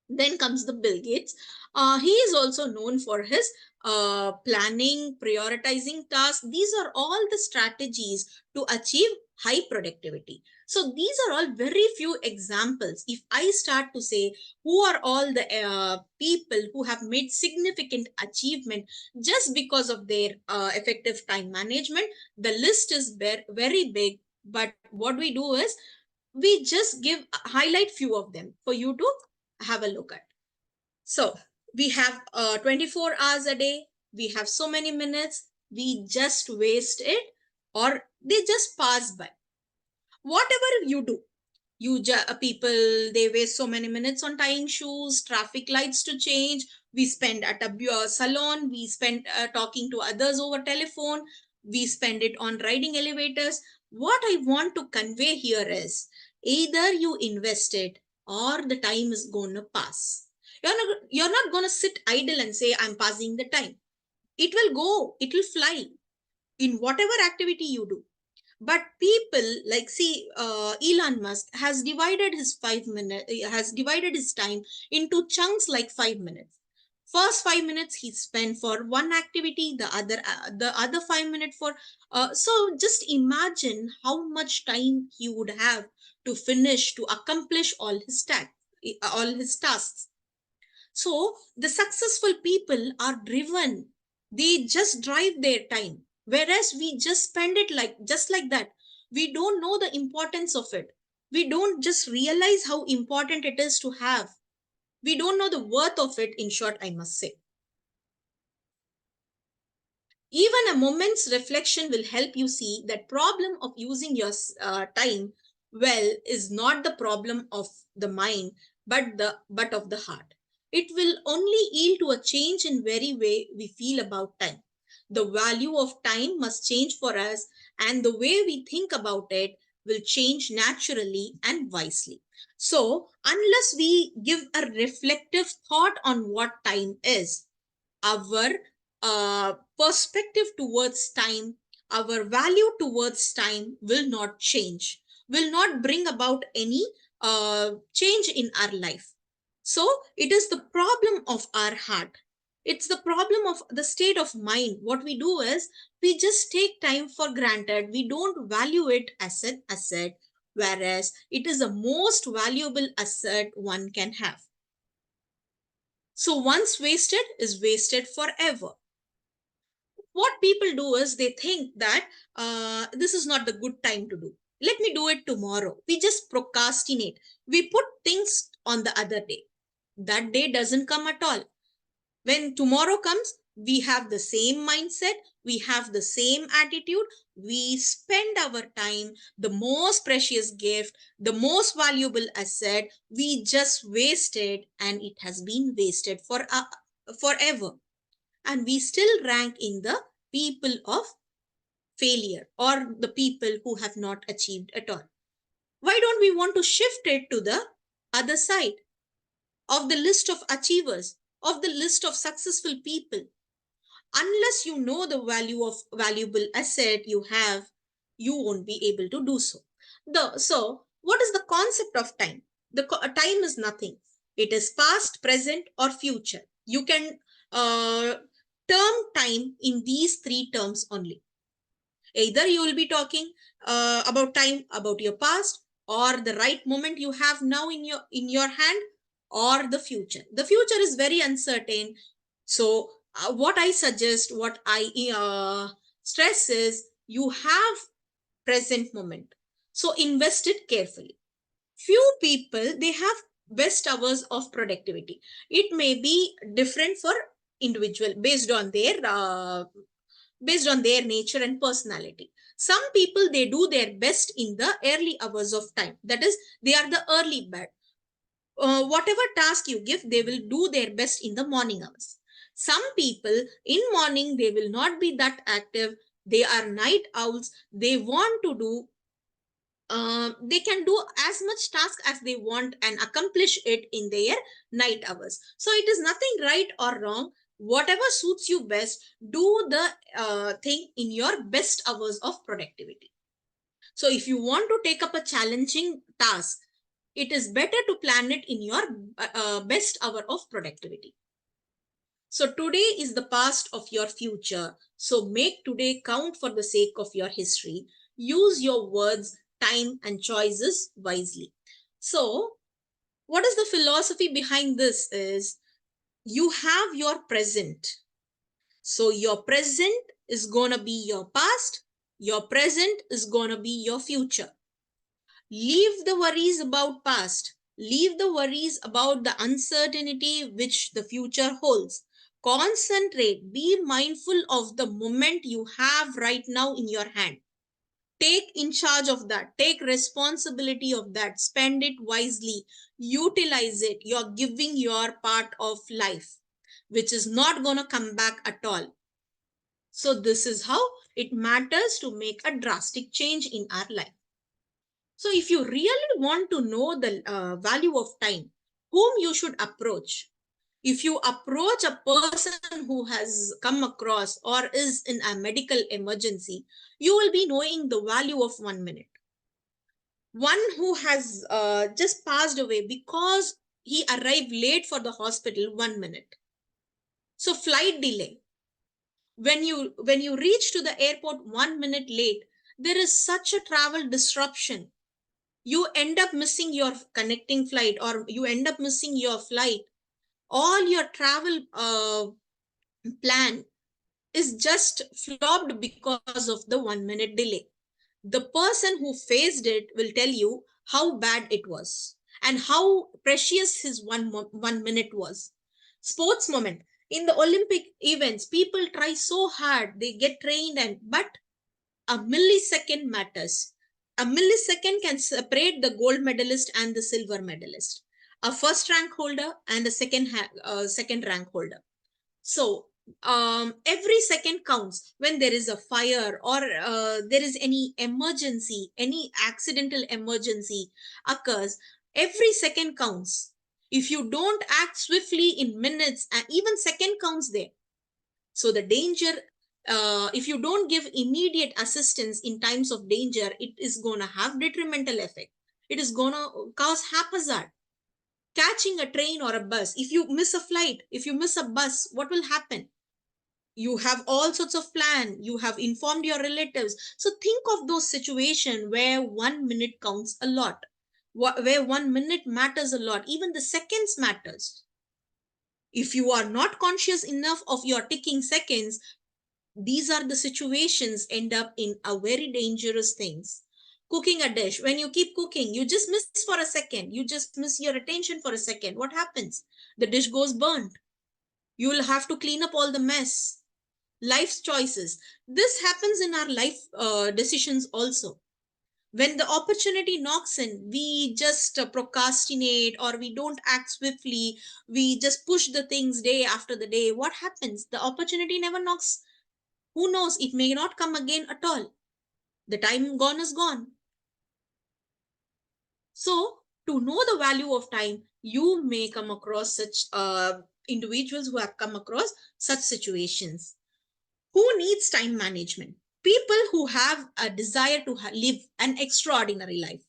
Then comes the Bill Gates. He is also known for his planning, prioritizing tasks. These are all the strategies to achieve high productivity. So these are all very few examples. If I start to say who are all the people who have made significant achievement just because of their effective time management, the list is very big. But what we do is we just give highlight few of them for you to have a look at. So we have 24 hours a day. We have so many minutes. We just waste it or they just pass by. Whatever you do, people, they waste so many minutes on tying shoes, traffic lights to change. We spend at a salon. We spend talking to others over telephone. We spend it on riding elevators. What I want to convey here is either you invest it or the time is going to pass. You're not going to sit idle and say I'm passing the time. It will go, it will fly in whatever activity you do. But people like, see, Elon Musk has divided his time into chunks like 5 minutes. First 5 minutes he spent for one activity, the other 5 minutes for so just imagine how much time he would have to finish, to accomplish all his tasks. So the successful people are driven. They just drive their time. Whereas we just spend it just like that. We don't know the importance of it. We don't just realize how important it is to have. We don't know the worth of it, in short, I must say. Even a moment's reflection will help you see that problem of using your time well is not the problem of the mind, but of the heart. It will only yield to a change in very way we feel about time. The value of time must change for us, and the way we think about it will change naturally and wisely. So, unless we give a reflective thought on what time is, our perspective towards time, our value towards time will not change, will not bring about any change in our life. So it is the problem of our heart. It's the problem of the state of mind. What we do is we just take time for granted. We don't value it as an asset, whereas it is the most valuable asset one can have. So once wasted is wasted forever. What people do is they think that this is not the good time to do. Let me do it tomorrow. We just procrastinate. We put things on the other day. That day doesn't come at all. When tomorrow comes, we have the same mindset. We have the same attitude. We spend our time, the most precious gift, the most valuable asset. We just waste it, and it has been wasted forever, and we still rank in the people of failure or the people who have not achieved at all. Why don't we want to shift it to the other side of the list of achievers, of the list of successful people? Unless you know the value of valuable asset you have, you won't be able to do so. So what is the concept of time? Time is nothing. It is past, present, or future. You can uh, term time in these three terms only. Either you will be talking about time, about your past, or the right moment you have now in your hand, or the future. The future is very uncertain. So what I suggest, what I stress is, you have present moment. So invest it carefully. Few people, they have best hours of productivity. It may be different for individual based on their nature and personality. Some people, they do their best in the early hours of time. That is, they are the early bird. Whatever task you give, they will do their best in the morning hours. Some people in morning, they will not be that active. They are night owls. They want to do they can do as much task as they want and accomplish it in their night hours. So it is nothing right or wrong. Whatever suits you best, do the thing in your best hours of productivity. So if you want to take up a challenging task, it is better to plan it in your best hour of productivity. So today is the past of your future. So make today count for the sake of your history. Use your words, time, and choices wisely. So what is the philosophy behind this is you have your present. So your present is going to be your past. Your present is going to be your future. Leave the worries about past. Leave the worries about the uncertainty which the future holds. Concentrate. Be mindful of the moment you have right now in your hand. Take in charge of that. Take responsibility of that. Spend it wisely. Utilize it. You're giving your part of life, which is not going to come back at all. So this is how it matters to make a drastic change in our life. So if you really want to know the value of time, whom you should approach, if you approach a person who has come across or is in a medical emergency, you will be knowing the value of 1 minute. One who has just passed away because he arrived late for the hospital, 1 minute. So flight delay. When you reach to the airport 1 minute late, there is such a travel disruption. You end up missing your connecting flight, or you end up missing your flight. All your travel plan is just flopped because of the 1 minute delay. The person who faced it will tell you how bad it was and how precious his 1 minute was. Sports moment. In the Olympic events, people try so hard, they get trained, and but a millisecond matters. A millisecond can separate the gold medalist and the silver medalist, a first rank holder and the second rank holder. So every second counts. When there is a fire or there is any emergency, any accidental emergency occurs, every second counts. If you don't act swiftly in minutes, and even second counts there. So the danger, if you don't give immediate assistance in times of danger, it is going to have detrimental effect. It is going to cause haphazard. Catching a train or a bus, if you miss a flight, if you miss a bus, what will happen? You have all sorts of plan, you have informed your relatives. So think of those situations where 1 minute counts a lot, where 1 minute matters a lot, even the seconds matters. If you are not conscious enough of your ticking seconds, these are the situations end up in a very dangerous things. Cooking a dish, when you keep cooking, you just miss for a second, you just miss your attention for a second, what happens? The dish goes burnt. You will have to clean up all the mess. Life's choices, this happens in our life decisions also. When the opportunity knocks in, we just procrastinate, or we don't act swiftly. We just push the things day after the day. What happens? The opportunity never knocks. Who knows, it may not come again at all. The time gone is gone. So to know the value of time, you may come across such individuals who have come across such situations. Who needs time management? People who have a desire to live an extraordinary life,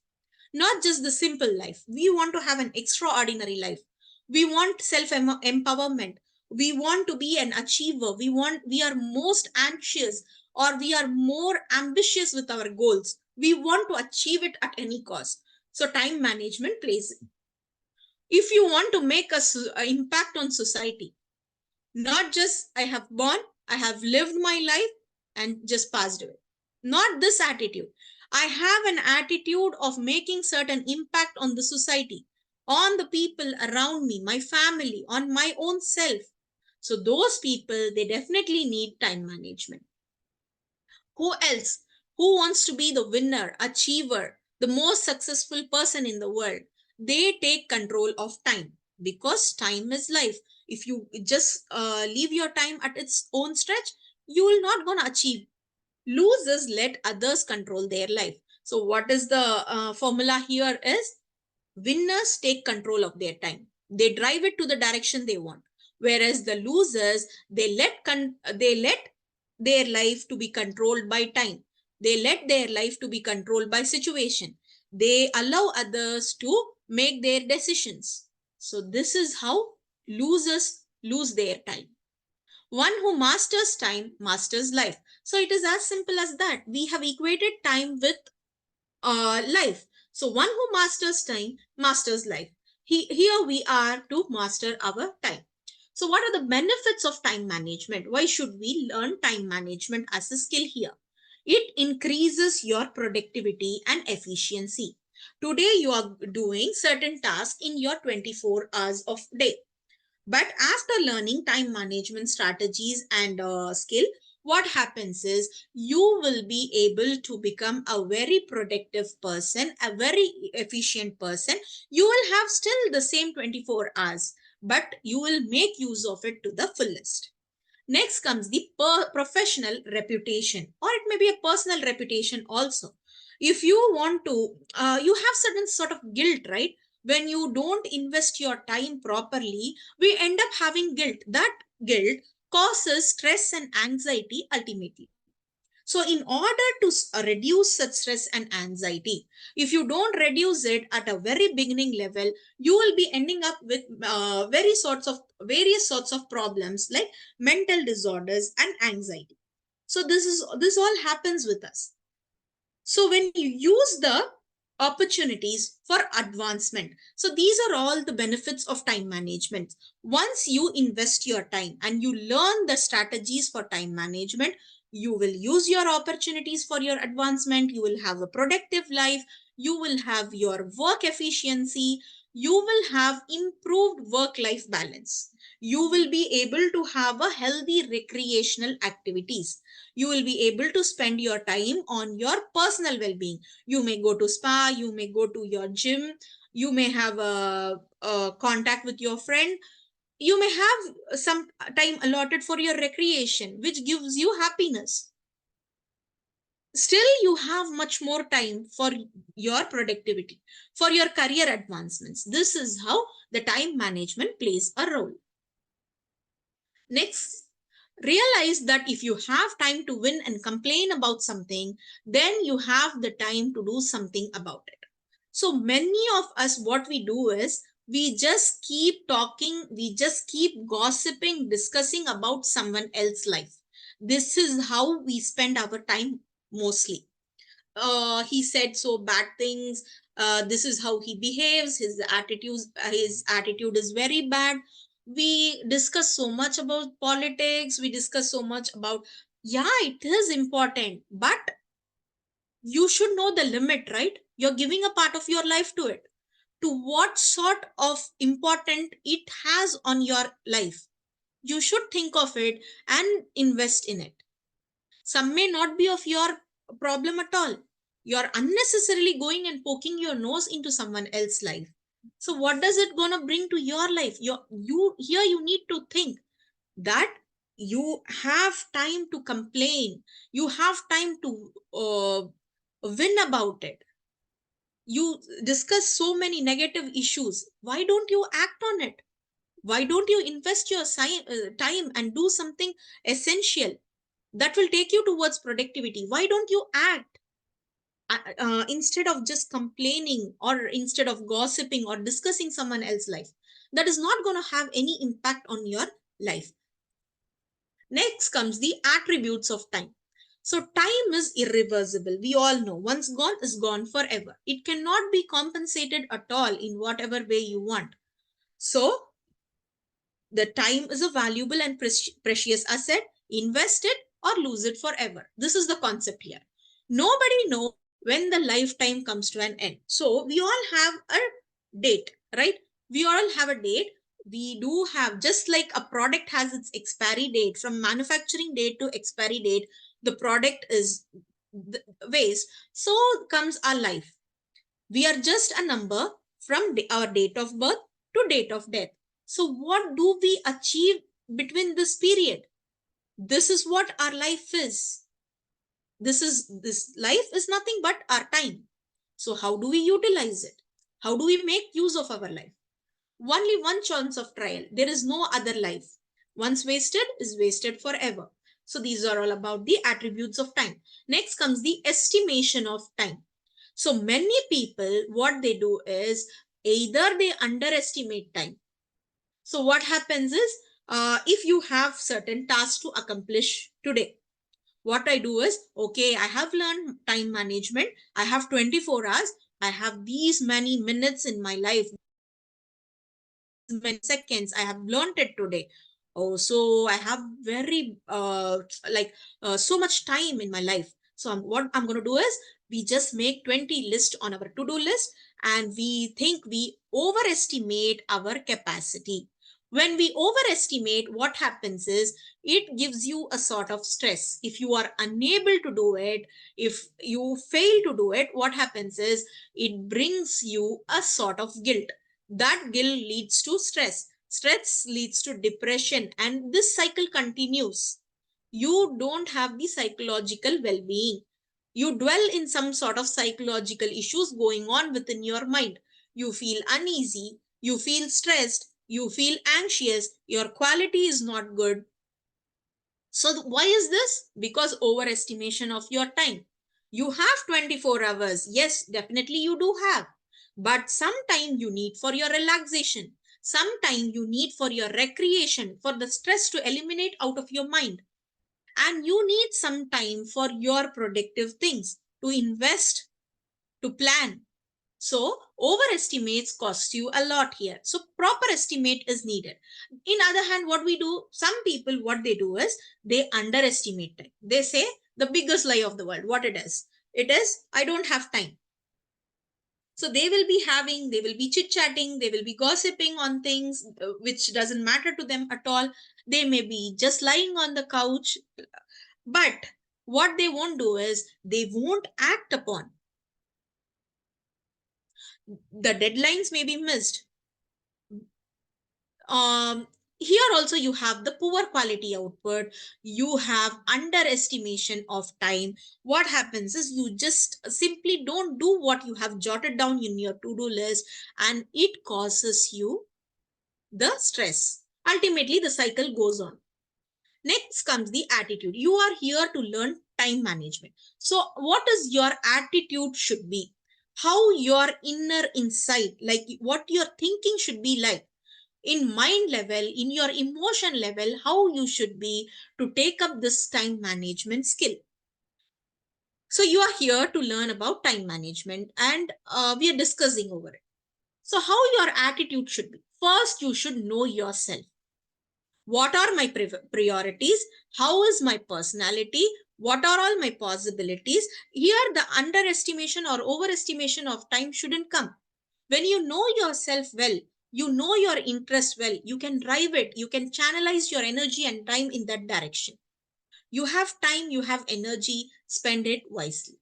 not just the simple life. We want to have an extraordinary life. We want self empowerment. We want to be an achiever. We are most anxious, or we are more ambitious with our goals. We want to achieve it at any cost. So time management plays. If you want to make a impact on society, not just I have born, I have lived my life and just passed away. Not this attitude. I have an attitude of making certain impact on the society, on the people around me, my family, on my own self. So those people, they definitely need time management. Who else? Who wants to be the winner, achiever, the most successful person in the world? They take control of time, because time is life. If you just leave your time at its own stretch, you will not gonna achieve. Losers let others control their life. So what is the formula here is, winners take control of their time. They drive it to the direction they want. Whereas the losers, they let their life to be controlled by time. They let their life to be controlled by situation. They allow others to make their decisions. So this is how losers lose their time. One who masters time masters life. So it is as simple as that. We have equated time with life. So one who masters time masters life. Here we are to master our time. So what are the benefits of time management? Why should we learn time management as a skill here? It increases your productivity and efficiency. Today you are doing certain tasks in your 24 hours of day, but after learning time management strategies and skill, what happens is you will be able to become a very productive person, a very efficient person. You will have still the same 24 hours, but you will make use of it to the fullest. Next comes the professional reputation, or it may be a personal reputation also. If you want to, you have certain sort of guilt, right? When you don't invest your time properly, we end up having guilt. That guilt causes stress and anxiety ultimately. So in order to reduce such stress and anxiety, if you don't reduce it at a very beginning level, you will be ending up with various sorts of problems like mental disorders and anxiety. So this all happens with us. So when you use the opportunities for advancement, so these are all the benefits of time management. Once you invest your time and you learn the strategies for time management, you will use your opportunities for your advancement. You will have a productive life. You will have your work efficiency. You will have improved work life balance. You will be able to have a healthy recreational activities. You will be able to spend your time on your personal well-being. You may go to spa, you may go to your gym, you may have a contact with your friend, you may have some time allotted for your recreation, which gives you happiness. Still you have much more time for your productivity, for your career advancements. This is how the time management plays a role. Next, realize that if you have time to win and complain about something, then you have the time to do something about it. So many of us, what we do is we just keep talking, we just keep gossiping, discussing about someone else's life. This is how we spend our time mostly. He said so bad things. This is how he behaves. His attitude is very bad. We discuss so much about politics. We discuss so much about, yeah, it is important, but you should know the limit, right? You're giving a part of your life to it. To what sort of important it has on your life, you should think of it and invest in it. Some may not be of your problem at all. You're unnecessarily going and poking your nose into someone else's life. So what does it gonna bring to your life? You need to think that you have time to complain. You have time to win about it. You discuss so many negative issues. Why don't you act on it? Why don't you invest your time and do something essential that will take you towards productivity? Why don't you act instead of just complaining, or instead of gossiping or discussing someone else's life? That is not going to have any impact on your life. Next comes the attributes of time. So time is irreversible. We all know once gone is gone forever. It cannot be compensated at all in whatever way you want. So the time is a valuable and precious asset. Invest it or lose it forever. This is the concept here. Nobody knows when the lifetime comes to an end. So we all have a date, right? We all have a date. We do have, just like a product has its expiry date, from manufacturing date to expiry date, the product is waste. So comes our life. We are just a number from our date of birth to date of death. So what do we achieve between this period? This is what our life is. This life is nothing but our time. So how do we utilize it? How do we make use of our life? Only one chance of trial. There is no other life. Once wasted is wasted forever. So these are all about the attributes of time. Next comes the estimation of time. So many people, what they do is either they underestimate time. So what happens is, if you have certain tasks to accomplish today, what I do is, okay, I have learned time management. I have 24 hours. I have these many minutes in my life, many seconds. I have learned it today. Oh, so I have very so much time in my life. So what I'm going to do is, we just make 20 list on our to-do list, and we think we overestimate our capacity. When we overestimate, what happens is, it gives you a sort of stress. If you are unable to do it, if you fail to do it, what happens is, it brings you a sort of guilt. That guilt leads to stress leads to depression, and this cycle continues. You don't have the psychological well-being. You dwell in some sort of psychological issues going on within your mind. You feel uneasy, you feel stressed, you feel anxious, your quality is not good. So why is this? Because overestimation of your time. You have 24 hours. Yes, definitely you do have. But some time you need for your relaxation. Some time you need for your recreation, for the stress to eliminate out of your mind. And you need some time for your productive things, to invest, to plan. So overestimates cost you a lot here. So proper estimate is needed. In other hand, what we do, some people, what they do is, they underestimate time. They say the biggest lie of the world, what it is. It is, I don't have time. So they will be chit-chatting, they will be gossiping on things which doesn't matter to them at all. They may be just lying on the couch. But what they won't do is, they won't act upon. The deadlines may be missed. Here also you have the poor quality output, you have underestimation of time. What happens is, you just simply don't do what you have jotted down in your to-do list, and it causes you the stress. Ultimately the cycle goes on. Next comes the attitude. You are here to learn time management. So what is your attitude should be, how your inner insight, like what your thinking should be like, in mind level, in your emotion level, how you should be to take up this time management skill. So you are here to learn about time management, and we are discussing over it. So how your attitude should be, first you should know yourself. What are my priorities? How is my personality? What are all my possibilities? Here the underestimation or overestimation of time shouldn't come. When you know yourself well, you know your interest well, you can drive it, you can channelize your energy and time in that direction. You have time, you have energy, spend it wisely.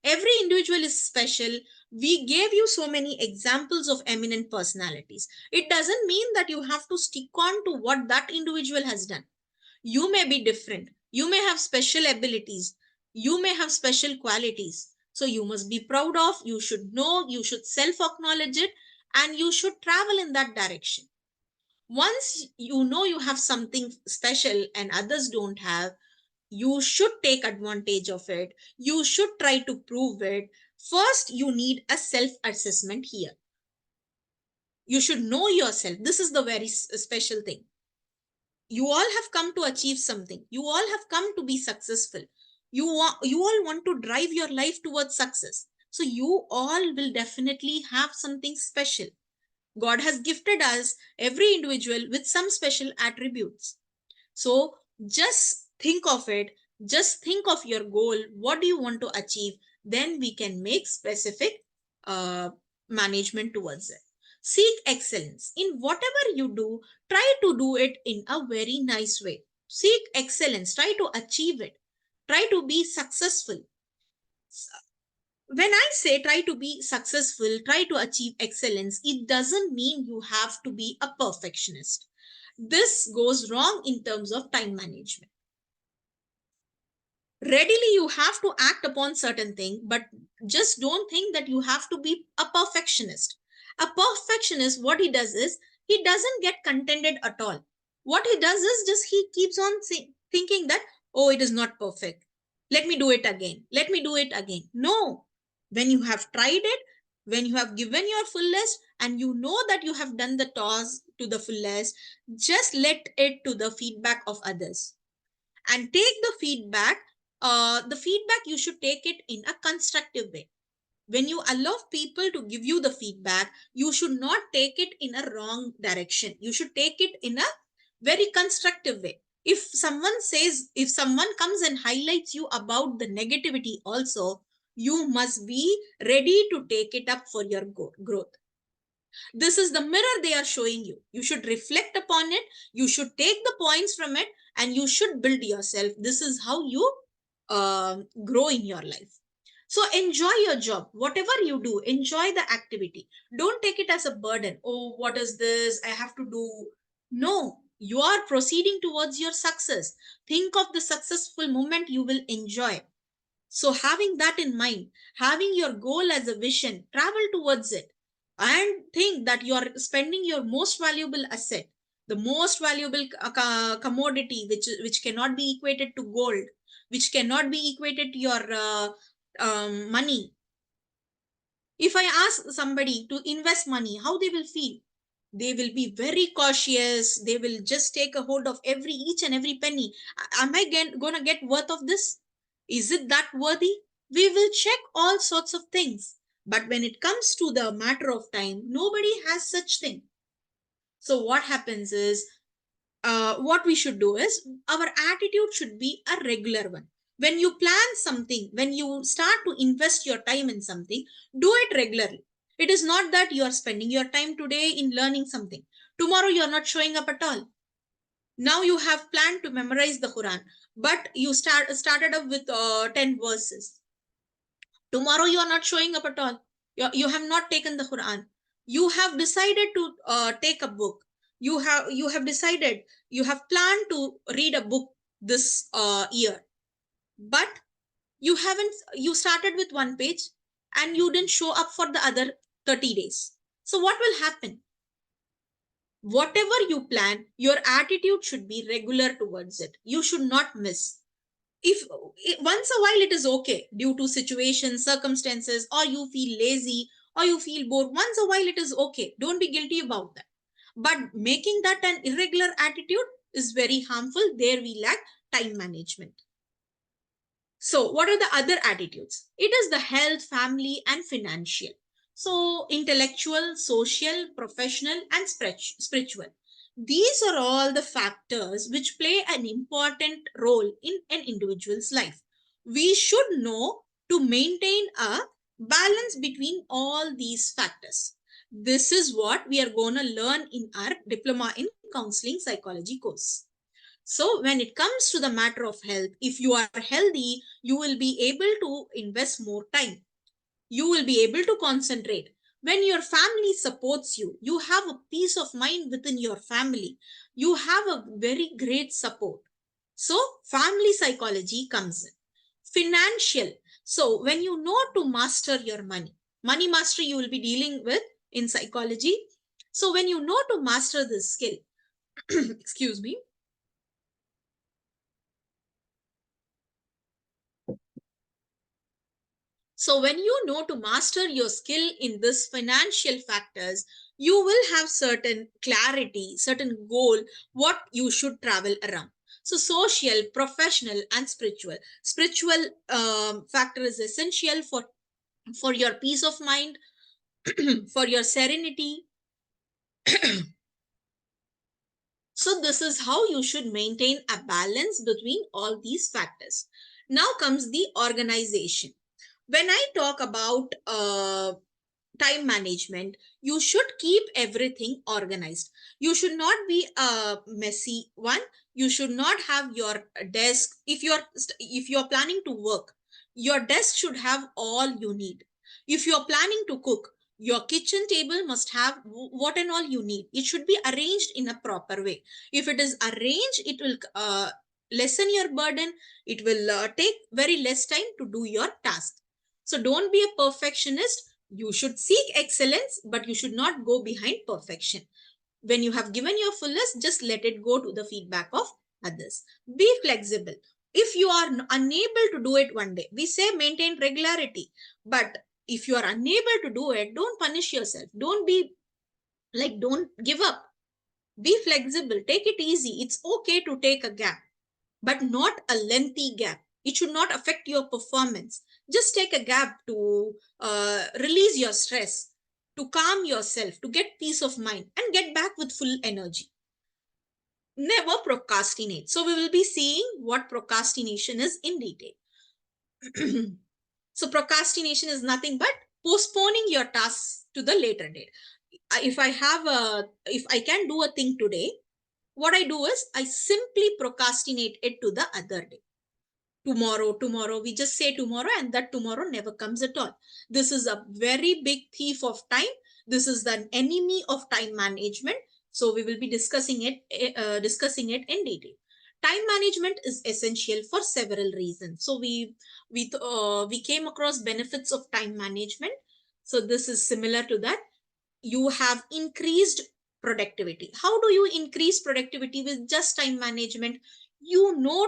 Every individual is special. We gave you so many examples of eminent personalities. It doesn't mean that you have to stick on to what that individual has done. You may be different, you may have special abilities, you may have special qualities. So you must be proud of, you should know, you should self acknowledge it, and you should travel in that direction. Once you know you have something special and others don't have, you should take advantage of it, you should try to prove it. First you need a self assessment here. You should know yourself. This is the very special thing. You all have come to achieve something, you all have come to be successful, you all want to drive your life towards success. So you all will definitely have something special. God has gifted us, every individual, with some special attributes. So just think of it, just think of your goal, what do you want to achieve, then we can make specific management towards it. Seek excellence in whatever you do. Try to do it in a very nice way. Seek excellence, try to achieve it, try to be successful. When I say try to be successful, try to achieve excellence, it doesn't mean you have to be a perfectionist. This goes wrong in terms of time management. Readily you have to act upon certain thing, but just don't think that you have to be a perfectionist. A perfectionist, what he does is, he doesn't get contented at all. What he does is just he keeps on thinking that, oh, it is not perfect. Let me do it again. Let me do it again. No. When you have tried it, when you have given your fullest and you know that you have done the task to the fullest, just let it to the feedback of others and take the feedback. The feedback, you should take it in a constructive way. When you allow people to give you the feedback, you should not take it in a wrong direction. You should take it in a very constructive way. If someone comes and highlights you about the negativity also, you must be ready to take it up for your growth. This is the mirror they are showing you. You should reflect upon it. You should take the points from it and you should build yourself. This is how you grow in your life. So enjoy your job. Whatever you do, enjoy the activity. Don't take it as a burden. Oh, what is this? I have to do. No, you are proceeding towards your success. Think of the successful moment you will enjoy. So, having that in mind, having your goal as a vision, travel towards it and think that you are spending your most valuable asset, the most valuable commodity, which cannot be equated to gold, which cannot be equated to your money. If I ask somebody to invest money, how they will feel? They will be very cautious. They will just take a hold of each and every penny. Am I gonna get worth of this? Is it that worthy? We will check all sorts of things. But when it comes to the matter of time, nobody has such thing. So what happens is, what we should do is, our attitude should be a regular one. When you plan something, when you start to invest your time in something, do it regularly. It is not that you are spending your time today in learning something, tomorrow you are not showing up at all. Now you have planned to memorize the Quran, but you started up with 10 verses. Tomorrow you are not showing up at all. You have not taken the Quran. You have decided to take a book. You have decided, you have planned to read a book this year, but you started with one page and you didn't show up for the other 30 days. So what will happen? Whatever you plan, your attitude should be regular towards it. You should not miss. If once a while it is okay, due to situations, circumstances, or you feel lazy or you feel bored, once a while it is okay. Don't be guilty about that. But making that an irregular attitude is very harmful. There we lack time management. So what are the other attitudes? It is the health, family, and financial. So intellectual, social, professional, and spiritual. These are all the factors which play an important role in an individual's life. We should know to maintain a balance between all these factors. This is what we are going to learn in our diploma in counseling psychology course. So when it comes to the matter of health, if you are healthy, you will be able to invest more time. You will be able to concentrate. When your family supports you, you have a peace of mind within your family. You have a very great support. So family psychology comes in. Financial. So when you know to master your money mastery you will be dealing with in psychology. So when you know to master this skill, excuse me, so when you know to master your skill in this financial factors, you will have certain clarity, certain goal, what you should travel around. So social, professional, and spiritual. Spiritual factor is essential for your peace of mind, for your serenity. So this is how you should maintain a balance between all these factors. Now comes the organization. When I talk about time management, you should keep everything organized. You should not be a messy one. You should not have your desk. If you're planning to work, your desk should have all you need. If you're planning to cook, your kitchen table must have what and all you need. It should be arranged in a proper way. If it is arranged, it will lessen your burden. It will take very less time to do your task. So don't be a perfectionist. You should seek excellence, but you should not go behind perfection. When you have given your fullest, just let it go to the feedback of others. Be flexible. If you are unable to do it one day, we say maintain regularity. But if you are unable to do it, don't punish yourself. Don't be like, don't give up. Be flexible. Take it easy. It's okay to take a gap, but not a lengthy gap. It should not affect your performance. Just take a gap to release your stress, to calm yourself, to get peace of mind, and get back with full energy. Never procrastinate. So we will be seeing what procrastination is in detail. So procrastination is nothing but postponing your tasks to the later date. If I can do a thing today, what I do is I simply procrastinate it to the other day. Tomorrow, we just say tomorrow, and that tomorrow never comes at all. This is a very big thief of time. This is the enemy of time management. So we will be discussing it in detail. Time management is essential for several reasons. So we came across benefits of time management. So this is similar to that. You have increased productivity. How do you increase productivity with just time management? You know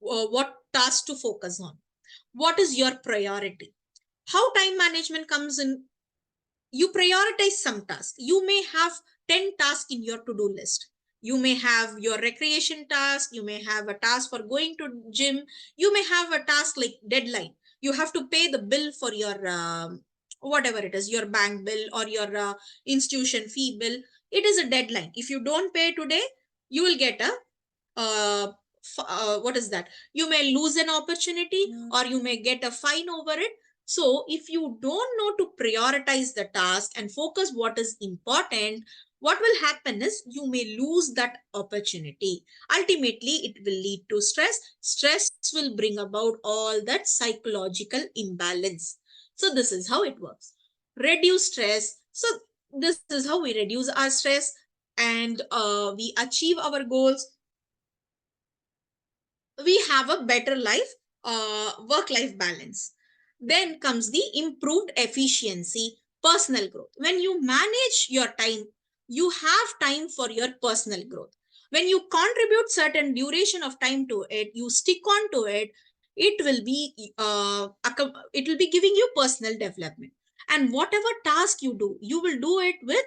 what task to focus on. What is your priority? How time management comes in? You prioritize some tasks. You may have 10 tasks in your to-do list. You may have your recreation task. You may have a task for going to gym. You may have a task like deadline. You have to pay the bill for your whatever it is, your bank bill or your institution fee bill. It is a deadline. If you don't pay today, you will get a what is that? You may lose an opportunity, or you may get a fine over it. So if you don't know to prioritize the task and focus what is important, what will happen is you may lose that opportunity. Ultimately, it will lead to stress. Stress will bring about all that psychological imbalance. So this is how it works. Reduce stress. So this is how we reduce our stress, and we achieve our goals. We have a better life, work-life balance. Then comes the improved efficiency, personal growth. When you manage your time, you have time for your personal growth. When you contribute certain duration of time to it, you stick on to it, it will be giving you personal development. And whatever task you do, you will do it with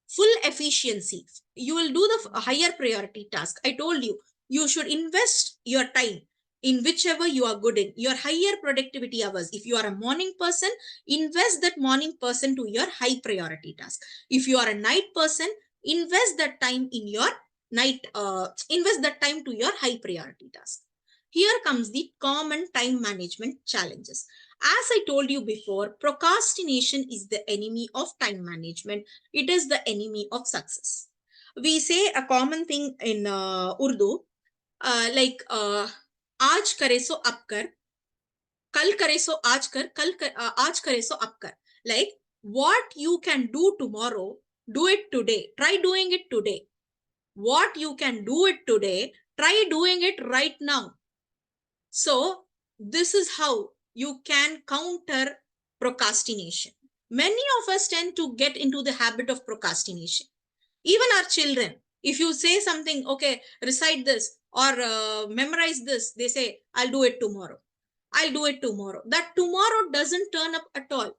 full efficiency. You will do the higher priority task. I told you, you should invest your time in whichever you are good in, your higher productivity hours. If you are a morning person, invest that morning person to your high priority task. If you are a night person, invest that time in your invest that time to your high priority task. Here comes the common time management challenges. As I told you before, procrastination is the enemy of time management. It is the enemy of success. We say a common thing in Urdu, like आज करे सो अब कर, कल करे सो आज कर, आज करे सो अब कर. Like, what you can do tomorrow, do it today. Try doing it today. What you can do it today, try doing it right now. So this is how you can counter procrastination. Many of us tend to get into the habit of procrastination. Even our children, if you say something, okay, recite this or memorize this, they say, I'll do it tomorrow. I'll do it tomorrow. That tomorrow doesn't turn up at all.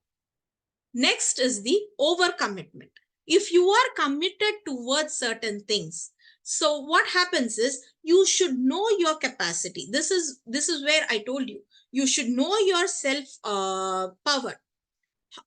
Next is the overcommitment. If you are committed towards certain things, so what happens is you should know your capacity. This is where I told you, you should know your self power.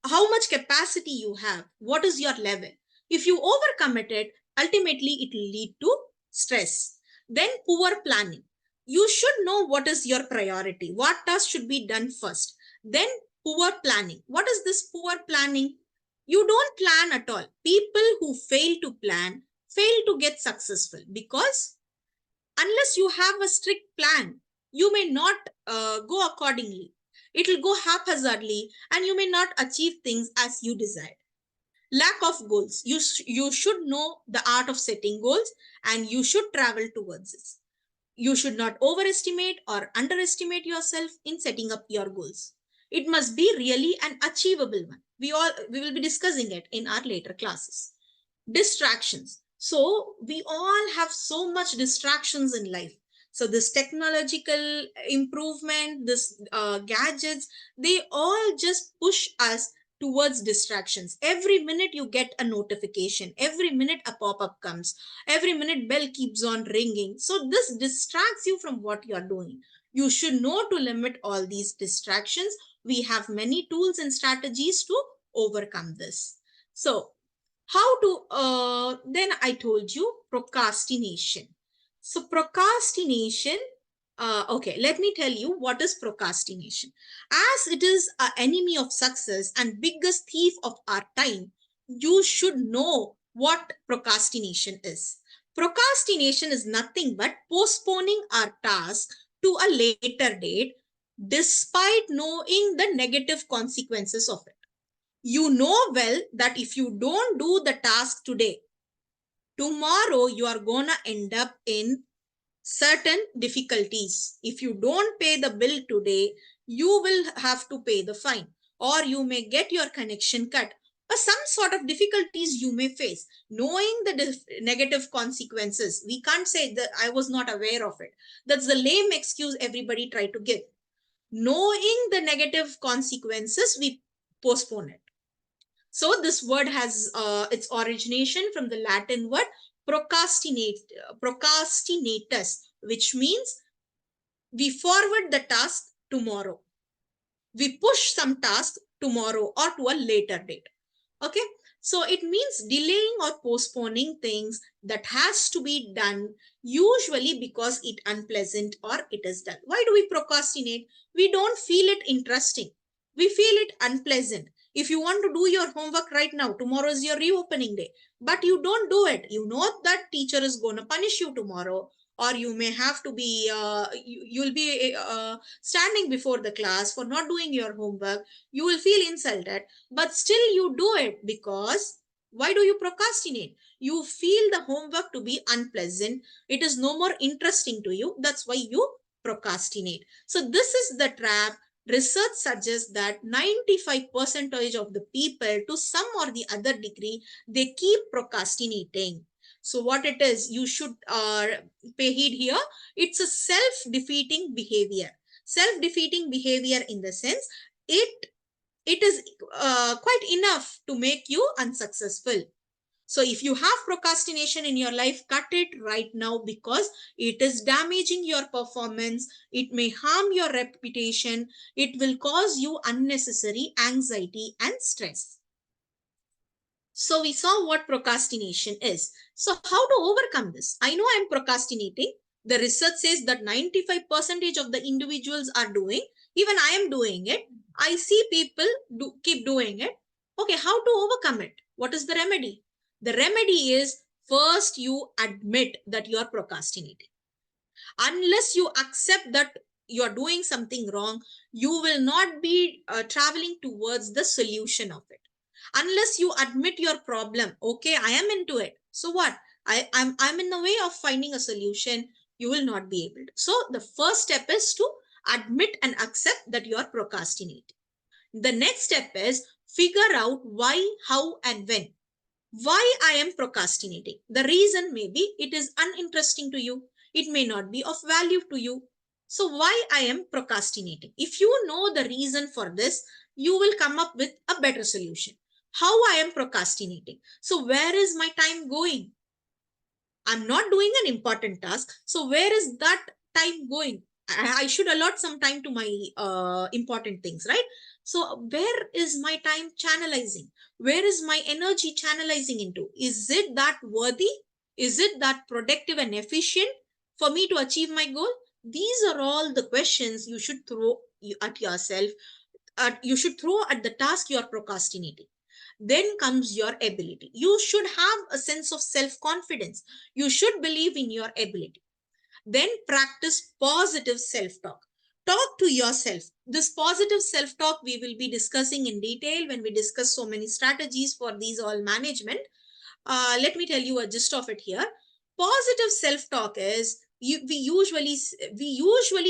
How much capacity you have, what is your level. If you overcommit it, ultimately it will lead to stress. Then poor planning. You should know what is your priority, what task should be done first. Then poor planning. What is this poor planning? You don't plan at all. People who fail to plan fail to get successful, because unless you have a strict plan, you may not go accordingly. It will go haphazardly, and you may not achieve things as you desired. Lack of goals. You should know the art of setting goals, and you should travel towards it. You should not overestimate or underestimate yourself in setting up your goals. It must be really an achievable one. We will be discussing it in our later classes. Distractions. So we all have so much distractions in life. So this technological improvement, this gadgets, they all just push us towards distractions. Every minute you get a notification, every minute a pop-up comes, every minute bell keeps on ringing. So this distracts you from what you're doing. You should know to limit all these distractions. We have many tools and strategies to overcome this. So how to then I told you procrastination. So procrastination, okay, let me tell you what is procrastination. As it is an enemy of success and biggest thief of our time, you should know what procrastination is. Procrastination is nothing but postponing our task to a later date despite knowing the negative consequences of it. You know well that if you don't do the task today, tomorrow you are gonna end up in certain difficulties. If you don't pay the bill today, you will have to pay the fine, or you may get your connection cut, or some sort of difficulties you may face. Knowing the negative consequences, we can't say that I was not aware of it. That's the lame excuse everybody try to give. Knowing the negative consequences, we postpone it. So this word has its origination from the Latin word procrastinatus, which means we forward the task tomorrow. We push some task tomorrow or to a later date. Okay, so it means delaying or postponing things that has to be done, usually because it unpleasant or it is done. Why do we procrastinate? We don't feel it interesting, we feel it unpleasant. If you want to do your homework right now, tomorrow is your reopening day, but you don't do it, you know that teacher is going to punish you tomorrow, or you may have to be you'll be standing before the class for not doing your homework. You will feel insulted, but still you do it. Because why do you procrastinate? You feel the homework to be unpleasant, it is no more interesting to you, that's why you procrastinate. So this is the trap. Research suggests that 95% of the people, to some or the other degree, they keep procrastinating. So what it is, you should pay heed here. It's a self-defeating behavior. Self-defeating behavior in the sense, it is quite enough to make you unsuccessful. So if you have procrastination in your life, cut it right now, because it is damaging your performance. It may harm your reputation. It will cause you unnecessary anxiety and stress. So we saw what procrastination is. So how to overcome this? I know I'm procrastinating. The research says that 95% of the individuals are doing. Even I am doing it. I see people keep doing it. Okay, how to overcome it? What is the remedy? The remedy is, first you admit that you are procrastinating. Unless you accept that you are doing something wrong, you will not be traveling towards the solution of it. Unless you admit your problem, okay, I am into it, so what, I'm in the way of finding a solution, you will not be able to. So the first step is to admit and accept that you are procrastinating. The next step is figure out why, how, and when. Why I am procrastinating? The reason may be it is uninteresting to you, it may not be of value to you. So why I am procrastinating? If you know the reason for this, you will come up with a better solution. How I am procrastinating? So where is my time going? I'm not doing an important task, so where is that time going? I should allot some time to my important things, right? So where is my time channelizing? Where is my energy channelizing into? Is it that worthy? Is it that productive and efficient for me to achieve my goal? These are all the questions you should throw at yourself. You should throw at the task you are procrastinating. Then comes your ability. You should have a sense of self-confidence. You should believe in your ability. Then practice positive self-talk. Talk to yourself. This positive self-talk we will be discussing in detail when we discuss so many strategies for these all management. Let me tell you a gist of it here. Positive self-talk is, we usually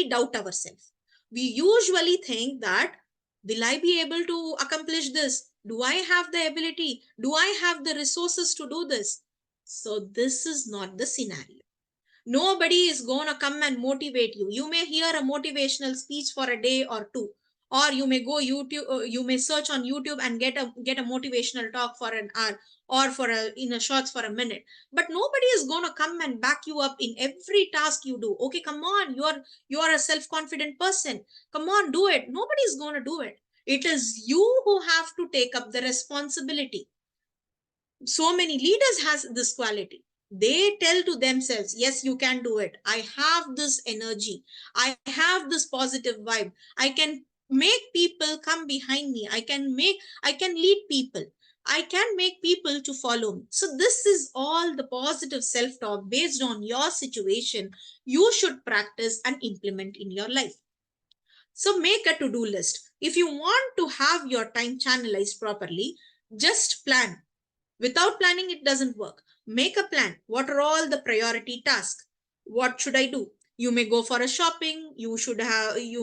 doubt ourselves. We usually think that, will I be able to accomplish this? Do I have the ability? Do I have the resources to do this? So this is not the scenario. Nobody is going to come and motivate you. You may hear a motivational speech for a day or two, or you may go YouTube, you may search on YouTube and get a motivational talk for an hour, or for a in a shorts for a minute. But nobody is going to come and back you up in every task you do. Okay, come on, you're a self-confident person. Come on, do it. Nobody is going to do it. It is you who have to take up the responsibility. So many leaders has this quality. They tell to themselves, yes, you can do it. I have this energy, I have this positive vibe, I can make people come behind me, I can lead people, I can make people to follow me. So this is all the positive self talk based on your situation you should practice and implement in your life. So make a to-do list. If you want to have your time channelized properly, just plan. Without planning, it doesn't work. Make a plan. What are all the priority tasks? What should I do? You may go for a shopping. You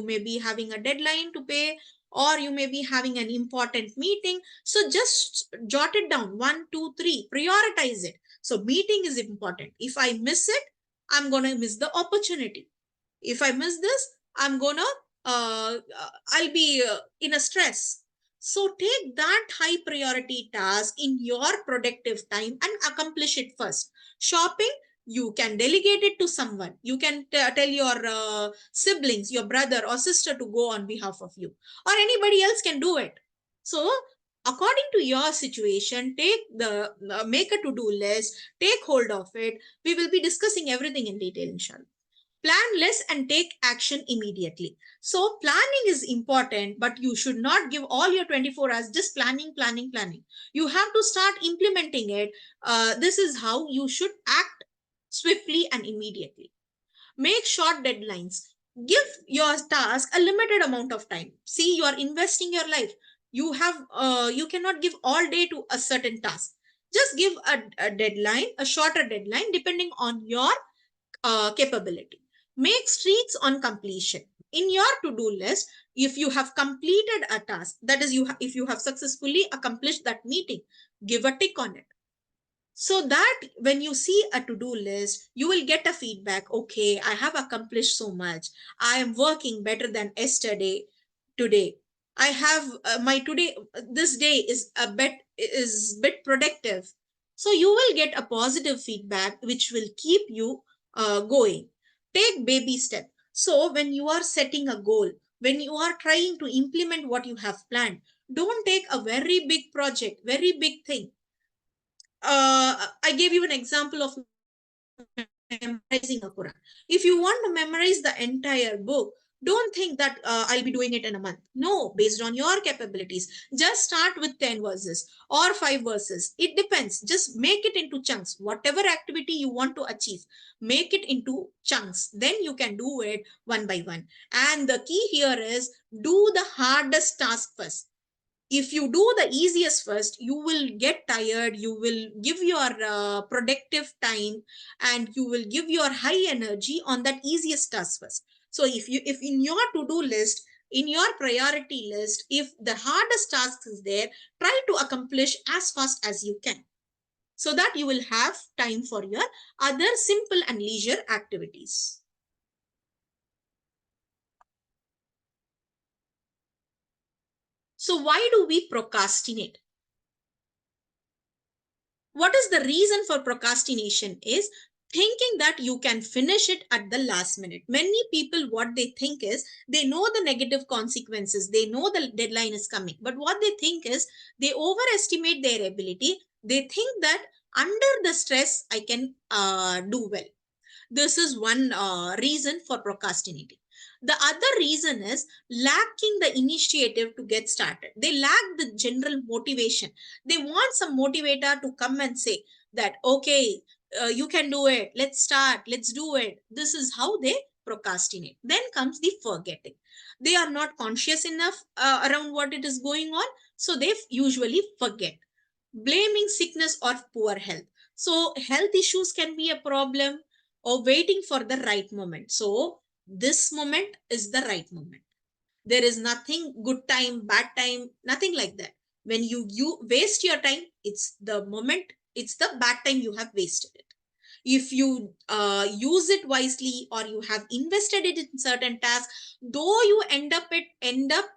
may be having a deadline to pay, or you may be having an important meeting. So just jot it down. 1, 2, 3. Prioritize it. So meeting is important. If I miss it, I'm going to miss the opportunity. If I miss this, I'm gonna I'll be in a stress. So take that high priority task in your productive time and accomplish it first. Shopping, you can delegate it to someone. You can tell your siblings, your brother or sister to go on behalf of you, or anybody else can do it. So according to your situation, make a to-do list, take hold of it. We will be discussing everything in detail, inshallah. Plan less and take action immediately. So planning is important, but you should not give all your 24 hours just planning. You have to start implementing it. This is how you should act swiftly and immediately. Make short deadlines. Give your task a limited amount of time. See, you are investing your life. You cannot give all day to a certain task. Just give a deadline, a shorter deadline, depending on your capability. Make streaks on completion. In your to-do list, if you have completed a task, that is, if you have successfully accomplished that meeting, give a tick on it. So that when you see a to-do list, you will get a feedback. Okay, I have accomplished so much. I am working better than yesterday. Today, I have this day is bit productive. So you will get a positive feedback which will keep you going. Take baby step. So when you are setting a goal, when you are trying to implement what you have planned, don't take a very big project, very big thing. I gave you an example of memorizing a Quran. If you want to memorize the entire book, don't think that I'll be doing it in a month. No, based on your capabilities, just start with 10 verses or 5 verses. It depends. Just make it into chunks. Whatever activity you want to achieve, make it into chunks. Then you can do it one by one. And the key here is do the hardest task first. If you do the easiest first, you will get tired, you will give your productive time, and you will give your high energy on that easiest task first. So if in your to-do list, in your priority list, if the hardest task is there, try to accomplish as fast as you can, so that you will have time for your other simple and leisure activities. So why do we procrastinate? What is the reason for procrastination is thinking that you can finish it at the last minute. Many people, what they think is, they know the negative consequences, they know the deadline is coming, but what they think is they overestimate their ability. They think that under the stress I can do well. This is one reason for procrastinating. The other reason is lacking the initiative to get started. They lack the general motivation. They want some motivator to come and say that, okay, you can do it. Let's start. Let's do it. This is how they procrastinate. Then comes the forgetting. They are not conscious enough around what it is going on. So they usually forget. Blaming sickness or poor health. So health issues can be a problem, or waiting for the right moment. So this moment is the right moment. There is nothing good time, bad time, nothing like that. When you waste your time, it's the moment It's the bad time you have wasted it. If you use it wisely, or you have invested it in certain tasks, though you end up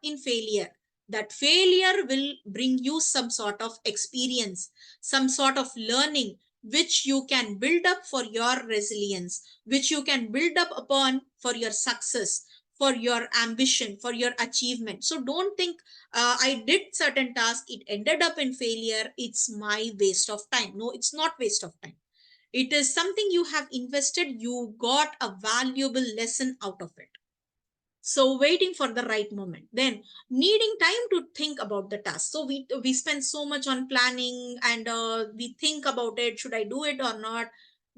in failure, that failure will bring you some sort of experience, some sort of learning, which you can build up for your resilience, which you can build up upon for your success, for your ambition, for your achievement. So don't think, I did certain task, it ended up in failure, it's my waste of time. No, it's not waste of time. It is something you have invested, you got a valuable lesson out of it. So waiting for the right moment, then needing time to think about the task. So we spend so much on planning, and we think about it, should I do it or not?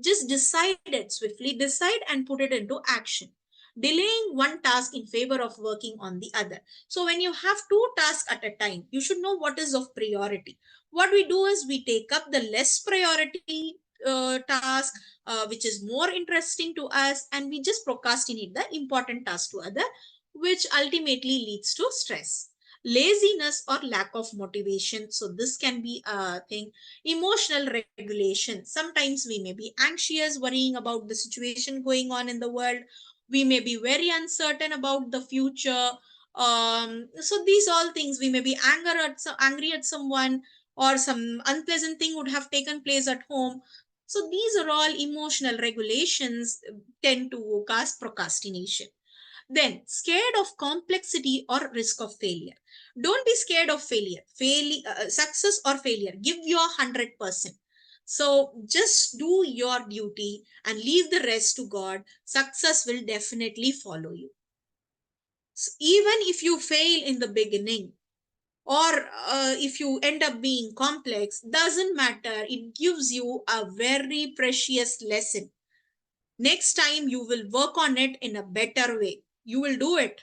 Just decide it swiftly, decide and put it into action. Delaying one task in favor of working on the other. So when you have two tasks at a time, you should know what is of priority. What we do is we take up the less priority task, which is more interesting to us, and we just procrastinate the important task to other, which ultimately leads to stress, laziness, or lack of motivation. So this can be a thing. Emotional regulation. Sometimes we may be anxious, worrying about the situation going on in the world. We may be very uncertain about the future. So these all things, we may be angry at someone, or some unpleasant thing would have taken place at home. So these are all emotional regulations, tend to cause procrastination. Then, scared of complexity or risk of failure. Don't be scared of success or failure. Give your 100%. So just do your duty and leave the rest to God. Success will definitely follow you. So even if you fail in the beginning, or if you end up being complex, doesn't matter. It gives you a very precious lesson. Next time you will work on it in a better way. You will do it.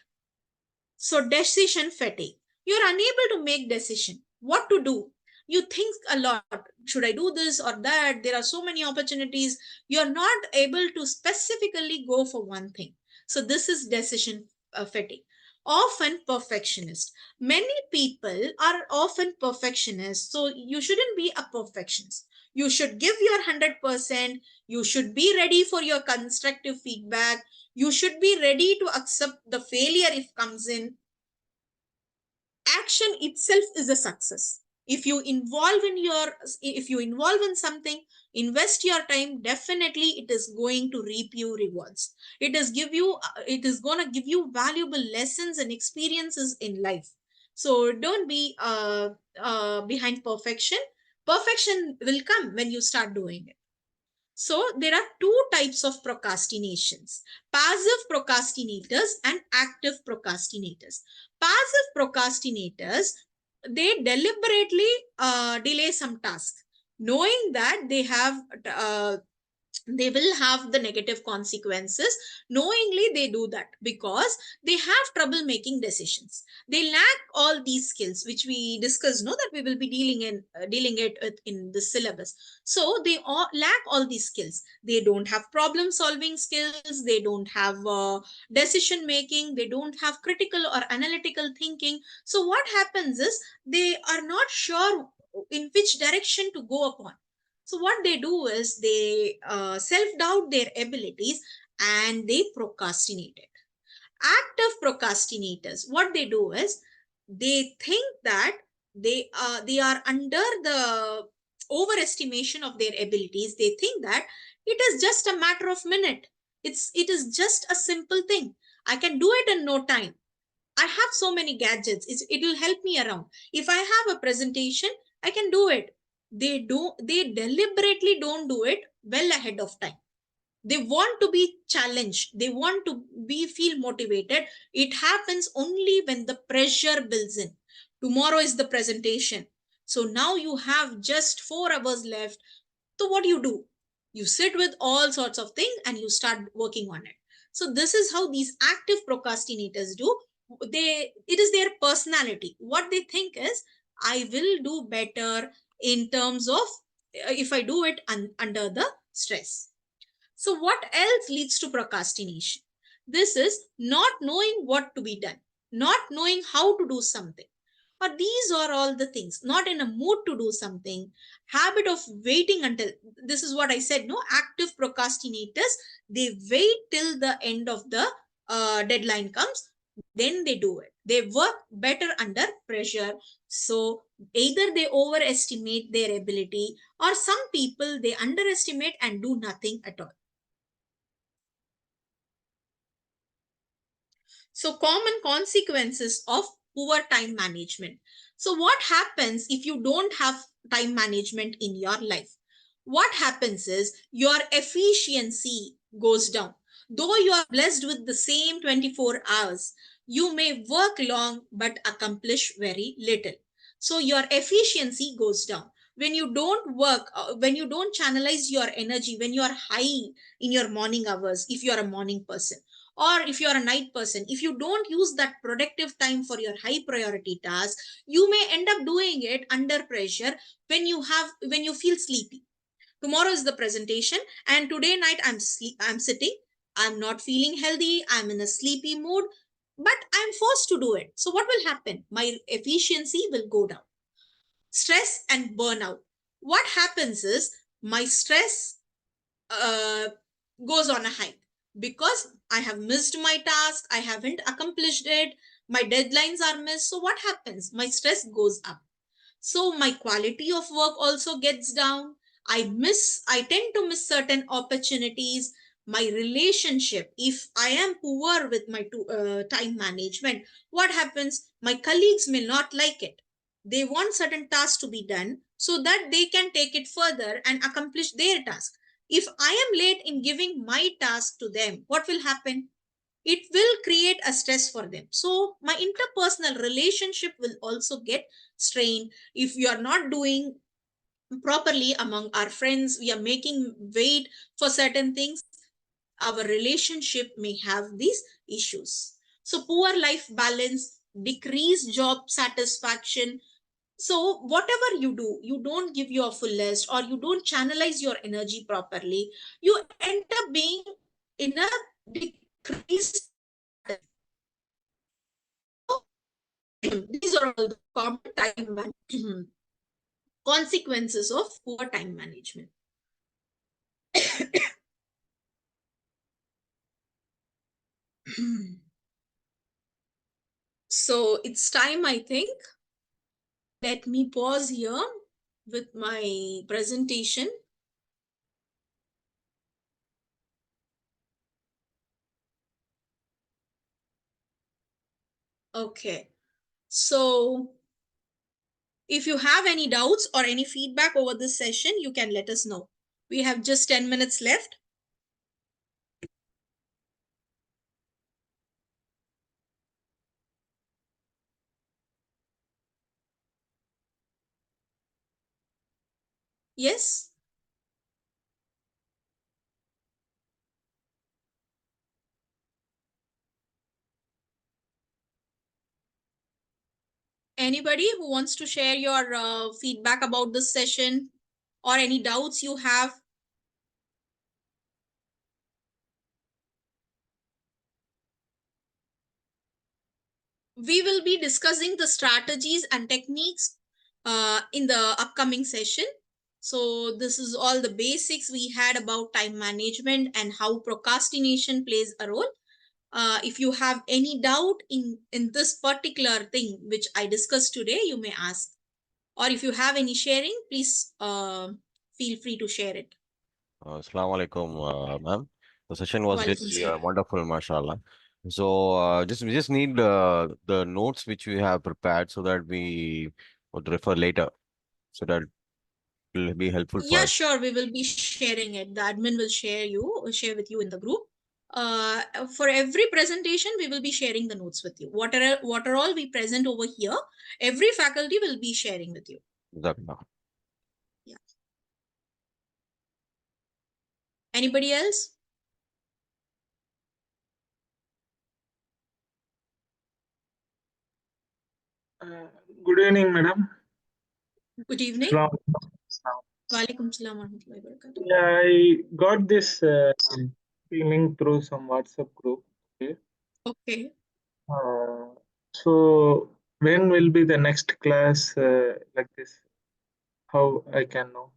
So decision fatigue. You're unable to make decision. What to do? You think a lot. Should I do this or that? There are so many opportunities. You're not able to specifically go for one thing. So this is decision fatigue. Often perfectionist. Many people are often perfectionists. So you shouldn't be a perfectionist. You should give your 100%. You should be ready for your constructive feedback. You should be ready to accept the failure if comes in. Action itself is a success. If you involve in something, invest your time, definitely it is going to reap you rewards. It is going to give you valuable lessons and experiences in life. So don't be behind perfection. Perfection will come when you start doing it. So there are two types of procrastinations: passive procrastinators and active procrastinators. Passive procrastinators, they deliberately delay some tasks, knowing that they will have the negative consequences. Knowingly they do that because they have trouble making decisions. They lack all these skills which we discussed, no, that we will be dealing it with in the syllabus. So they all lack all these skills. They don't have problem solving skills, they don't have decision making, they don't have critical or analytical thinking. So what happens is, they are not sure in which direction to go upon. So what they do is, they self-doubt their abilities, and they procrastinate it. Active procrastinators, what they do is, they think that they are under the overestimation of their abilities. They think that it is just a matter of minute. It is just a simple thing. I can do it in no time. I have so many gadgets. It will help me around. If I have a presentation, I can do it. They deliberately don't do it well ahead of time. They want to be challenged. They want to be feel motivated. It happens only when the pressure builds in. Tomorrow is the presentation. So now you have just 4 hours left. So what do? You sit with all sorts of things and you start working on it. So this is how these active procrastinators do. It is their personality. What they think is, I will do better in terms of if I do it under the stress. So what else leads to procrastination? This is not knowing what to be done, not knowing how to do something. or these are all the things. Not in a mood to do something, habit of waiting until, this is what I said, no, active procrastinators, they wait till the end of the deadline comes, then they do it. They work better under pressure. So either they overestimate their ability, or some people they underestimate and do nothing at all. So common consequences of poor time management. So what happens if you don't have time management in your life? What happens is your efficiency goes down. Though you are blessed with the same 24 hours, you may work long but accomplish very little. So your efficiency goes down. When you don't work, when you don't channelize your energy, when you are high in your morning hours, if you are a morning person, or if you're a night person, if you don't use that productive time for your high priority task, you may end up doing it under pressure when you feel sleepy. Tomorrow is the presentation, and today night I'm sitting, I'm not feeling healthy, I'm in a sleepy mood, but I'm forced to do it. So what will happen? My efficiency will go down. Stress and burnout. What happens is my stress uh, goes on a hike because I have missed my task, I haven't accomplished it, my deadlines are missed. So what happens? My stress goes up. So my quality of work also gets down. I tend to miss certain opportunities. My relationship, if I am poor with my time management, what happens? My colleagues may not like it. They want certain tasks to be done so that they can take it further and accomplish their task. If I am late in giving my task to them, what will happen? It will create a stress for them. So my interpersonal relationship will also get strained. If you are not doing properly among our friends, we are making wait for certain things, our relationship may have these issues. So poor life balance, decreased job satisfaction. So whatever you do, you don't give your fullest, or you don't channelize your energy properly, you end up being in a decreased satisfaction. So these are all the common consequences of poor time management. So it's time, I think. Let me pause here with my presentation. Okay. So if you have any doubts or any feedback over this session, you can let us know. We have just 10 minutes left. Yes? Anybody who wants to share your feedback about this session or any doubts you have? We will be discussing the strategies and techniques in the upcoming session. So this is all the basics we had about time management and how procrastination plays a role. If you have any doubt in this particular thing which I discussed today, you may ask. Or if you have any sharing, please feel free to share it. Assalamu alaikum, ma'am. The session was Walaikum really salam. wonderful, mashallah. So, we just need the notes which we have prepared so that we would refer later, so that will be helpful for Yeah, us. sure. We will be sharing it. The admin will share with you in the group. For every presentation, we will be sharing the notes with you. What are all we present over here, every faculty will be sharing with you. Jazakallah. Yeah. Anybody else? Good evening, madam. Good evening. Salam. Walaikum salam wa rahmatullahi wa barakatuh. Yeah, I got this feeling through some WhatsApp group. Okay. Okay. So when will be the next class like this? How I can know?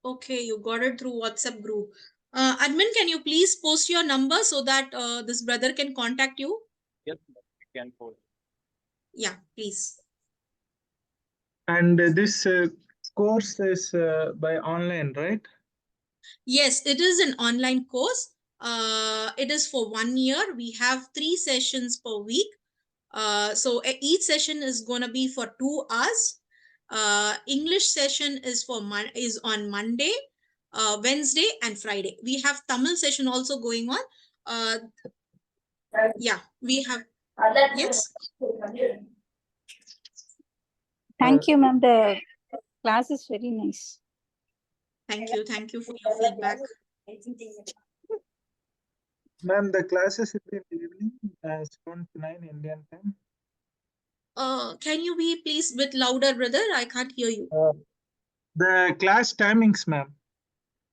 Okay, you got it through WhatsApp group. Admin, can you please post your number so that this brother can contact you? Yes, we can post. Yeah, please. And this course is by online, right? Yes, it is an online course. It is for 1 year. We have 3 sessions per week. So each session is going to be for 2 hours. English session is is on Monday, Wednesday, and Friday. We have Tamil session also going on. Yeah, we have. Yes. Thank you, ma'am. The class is very nice. Thank you. Thank you for your feedback. Ma'am, the classes will be in the evening, 7 to 9 Indian time. Can you be please bit louder, brother? I can't hear you. The class timings, ma'am.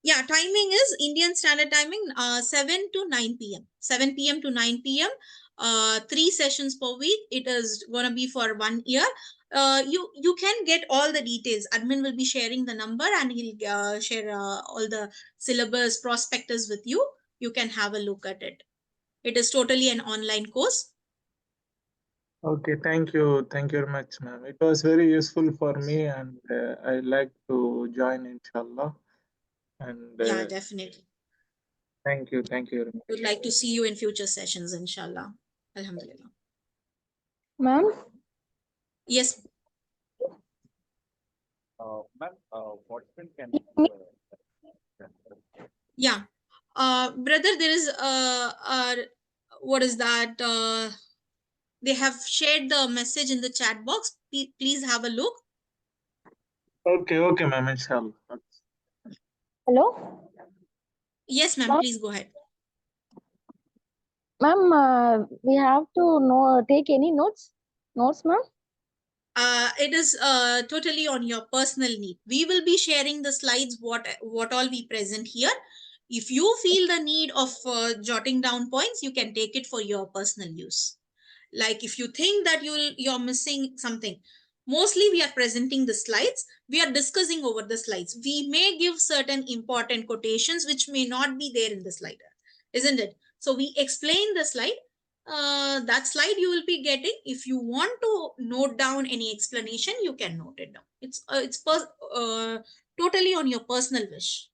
Yeah, timing is Indian Standard Timing, 7 to 9 p.m. 7 p.m. to 9 p.m. 3 sessions per week. It is going to be for 1 year. You can get all the details. Admin will be sharing the number and he'll share all the syllabus prospectus with you. You can have a look at it. It is totally an online course. Okay, thank you. Thank you very much, ma'am. It was very useful for me, and I like to join, inshallah. And Yeah, definitely. thank you. Thank you very much. Would like to see you in future sessions, inshallah. Alhamdulillah. Ma'am, Yes. Ma'am, participant can. Yeah. Brother, there is what is that? They have shared the message in the chat box. Please have a look. Okay, okay, ma'am, inshallah. hello? Yes, ma'am. Ma'am, Please go ahead. ma'am, we have to know, take any notes? Notes, ma'am? It is totally on your personal need. We will be sharing the slides, what all we present here. If you feel the need of jotting down points, you can take it for your personal use. Like if you think that you're missing something, mostly we are presenting the slides, we are discussing over the slides. We may give certain important quotations which may not be there in the slide, isn't it? So we explain the slide. That slide you will be getting. If you want to note down any explanation, you can note it down. Totally on your personal wish.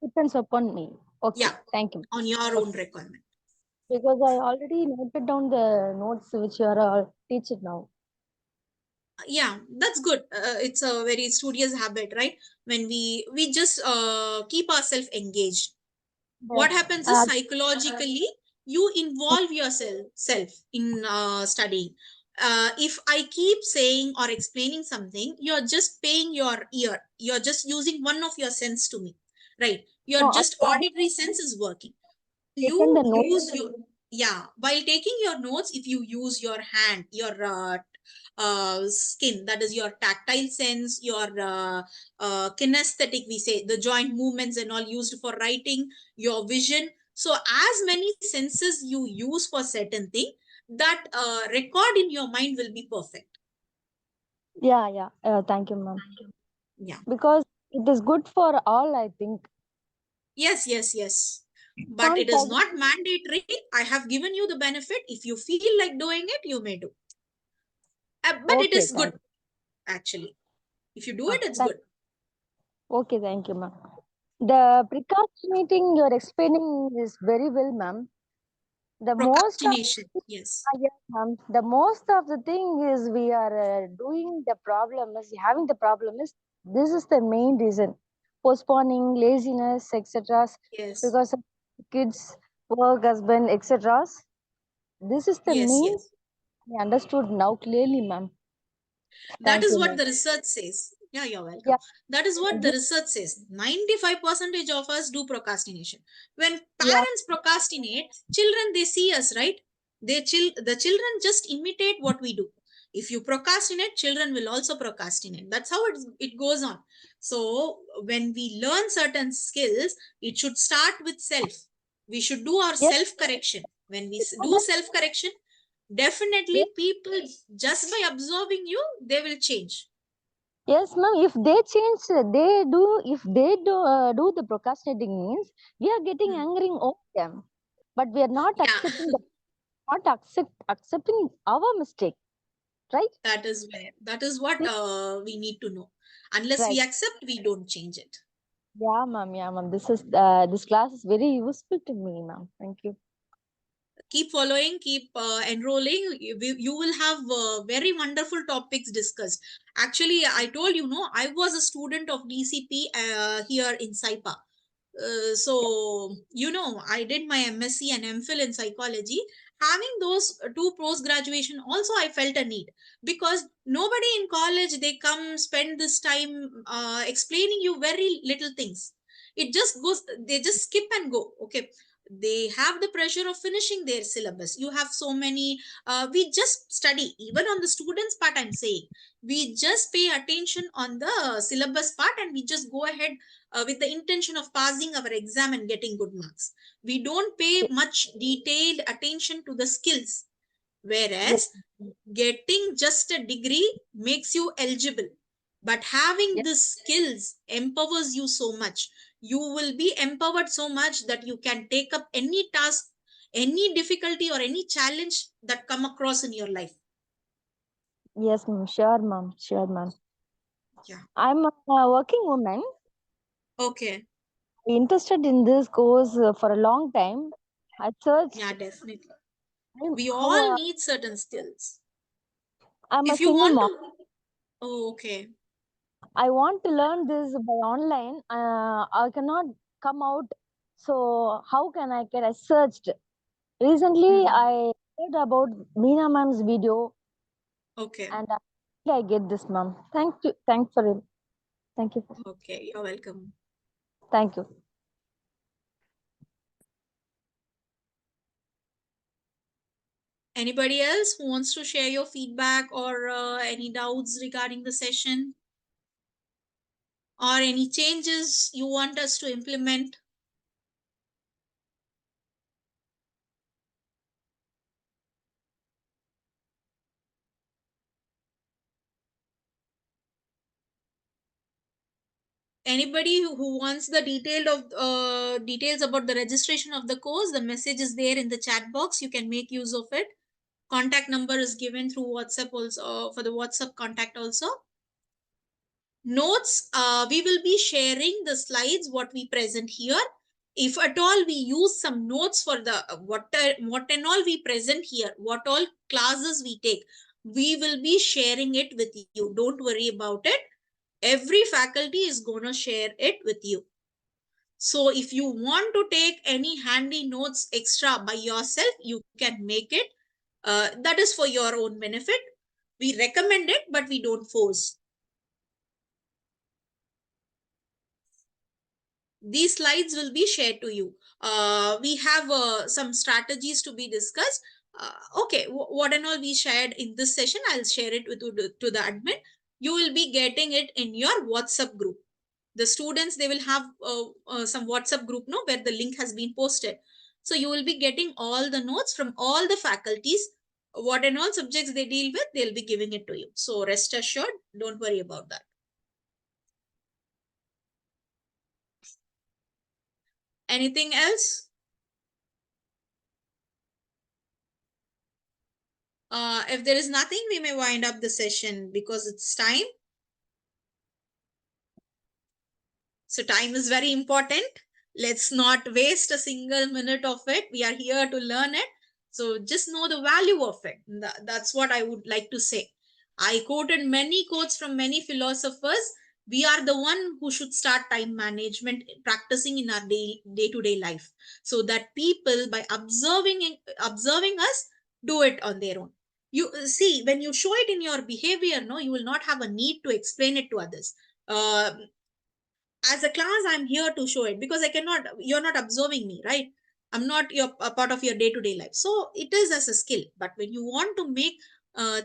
Depends upon me. Okay, Yeah, thank you. on your own requirement. Because I already noted down the notes which you are all teaching now. Yeah, that's good. It's a very studious habit, right? When we just keep ourselves engaged, what Yes. happens is psychologically you involve yourself in studying. If I keep saying or explaining something, you're just paying your ear, you're just using one of your sense to me, right? Your No, just auditory sense is working. taken You the note. use your, yeah, while taking your notes, if you use your hand, your skin, that is your tactile sense, your kinesthetic, we say the joint movements and all used for writing, your vision. So as many senses you use for certain thing, that record in your mind will be perfect. Yeah, yeah. Thank you, ma'am. Yeah. Because it is good for all, I think. Yes. But Can't it is forget. not mandatory. I have given you the benefit. If you feel like doing it, you may do. But it Okay, is thank good, actually. If you do you. it, it's good. Okay, thank you, ma'am. The procrastinating you're explaining is very well, ma'am. The most of Procrastination. Yes. yes, ma'am. The most of the thing is we are doing the problem is having the problem is this is the main reason. Postponing, laziness, etc. Yes. Because of kids, work, husband, etc. This is the main. Yes. I understood now clearly, ma'am. That Thank is you, what ma'am. the research says. Yeah, you're welcome. Yeah. That is what the Again, research says. 95% of us do procrastination. When yeah. parents procrastinate, children, they see us, right? The children just imitate what we do. If you procrastinate, children will also procrastinate. That's how it goes on. So when we learn certain skills, it should start with self. We should do our Yes. self correction. When we do self correction, Definitely, Yes, people, just by observing you, they will change. yes, ma'am. If they change, they do. If they do the procrastinating means we are getting Hmm. angry over them, but we are not Yeah, accepting accepting our mistake, right? that is what Yes, we need to know. Unless we right. accept, we don't change it. Yeah, ma'am. Yeah, ma'am. This class is very useful to me, ma'am. Thank you. Keep following, keep enrolling. You will have very wonderful topics discussed. Actually, I told you, no, I was a student of DCP here in Saipa. So, I did my MSc and MPhil in psychology. Having those two post graduation, also I felt a need, because nobody in college, they come spend this time explaining you very little things. It just goes, they just skip and go. Okay, they have the pressure of finishing their syllabus. You have so many, we just study, even on the students part, I'm saying, we just pay attention on the syllabus part, and we just go ahead with the intention of passing our exam and getting good marks. We don't pay Ye- much detailed attention to the skills, Yes, whereas getting just a degree makes you eligible, but having yes, the skills empowers you so much. You will be empowered so much that you can take up any task, any difficulty, or any challenge that come across in your life. yes, ma'am. Sure, ma'am. Sure, ma'am. Yeah. I'm a working woman. Okay. Interested in this course for a long time. I searched. Yeah, definitely. I'm, We how, all need certain skills. I'm a If you single want mom. to, oh, okay. I want to learn this by online. I cannot come out. So how can I get? I searched. Recently, Mhm. I heard about Meena ma'am's video, Okay. and I get this, ma'am. Thank you. Thank for it. Thank you. Okay. You're welcome. Thank you. Anybody else who wants to share your feedback or any doubts regarding the session, or any changes you want us to implement? Anybody who wants the details about the registration of the course, the message is there in the chat box. You can make use of it. Contact number is given through WhatsApp also, for the WhatsApp contact also. Notes, we will be sharing the slides what we present here. If at all we use some notes for the what and all we present here, what all classes we take, we will be sharing it with you. Don't worry about it. Every faculty is gonna share it with you. So if you want to take any handy notes extra by yourself, you can make it. That is for your own benefit. We recommend it, but we don't force. These slides will be shared to you. We have some strategies to be discussed. Okay, what and all we shared in this session, I'll share it to the admin. You will be getting it in your WhatsApp group. The students, they will have some WhatsApp group, no, where the link has been posted. So you will be getting all the notes from all the faculties. What and all subjects they deal with, they'll be giving it to you. So rest assured, don't worry about that. Anything else? If there is nothing, we may wind up the session because it's time. So time is very important. Let's not waste a single minute of it. We are here to learn it. So just know the value of it. That's what I would like to say. I quoted many quotes from many philosophers. We are the one who should start time management practicing in our day-to-day life, so that people, by observing us, do it on their own. You see, when you show it in your behavior, no, you will not have a need to explain it to others. Uh, as a class, I'm here to show it, because I cannot, you're not observing me, right? I'm not a part of your day-to-day life. So it is as a skill. But when you want to make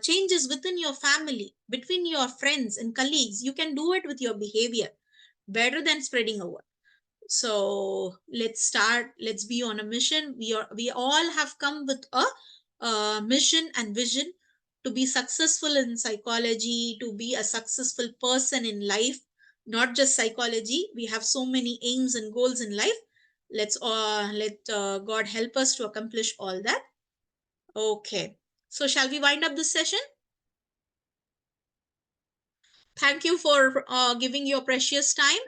changes within your family, between your friends and colleagues, you can do it with your behavior better than spreading a word. So let's start. Let's be on a mission. We all have come with mission and vision to be successful in psychology, to be a successful person in life, not just psychology. We have so many aims and goals in life. Let's let God help us to accomplish all that. Okay. So shall we wind up this session? Thank you for giving your precious time.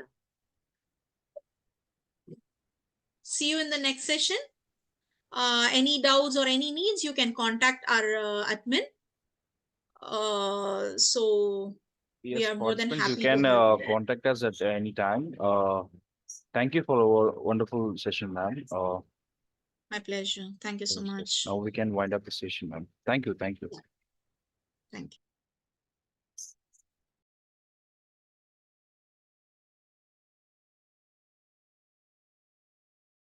See you in the next session. Any doubts or any needs, you can contact our admin. So we Yes, are more than participants, you happy to can help. contact us at any time. Thank you for our wonderful session, ma'am. My pleasure. Thank you so Yes, much. now we can wind up the session, ma'am. Thank you. Thank you. Thank you.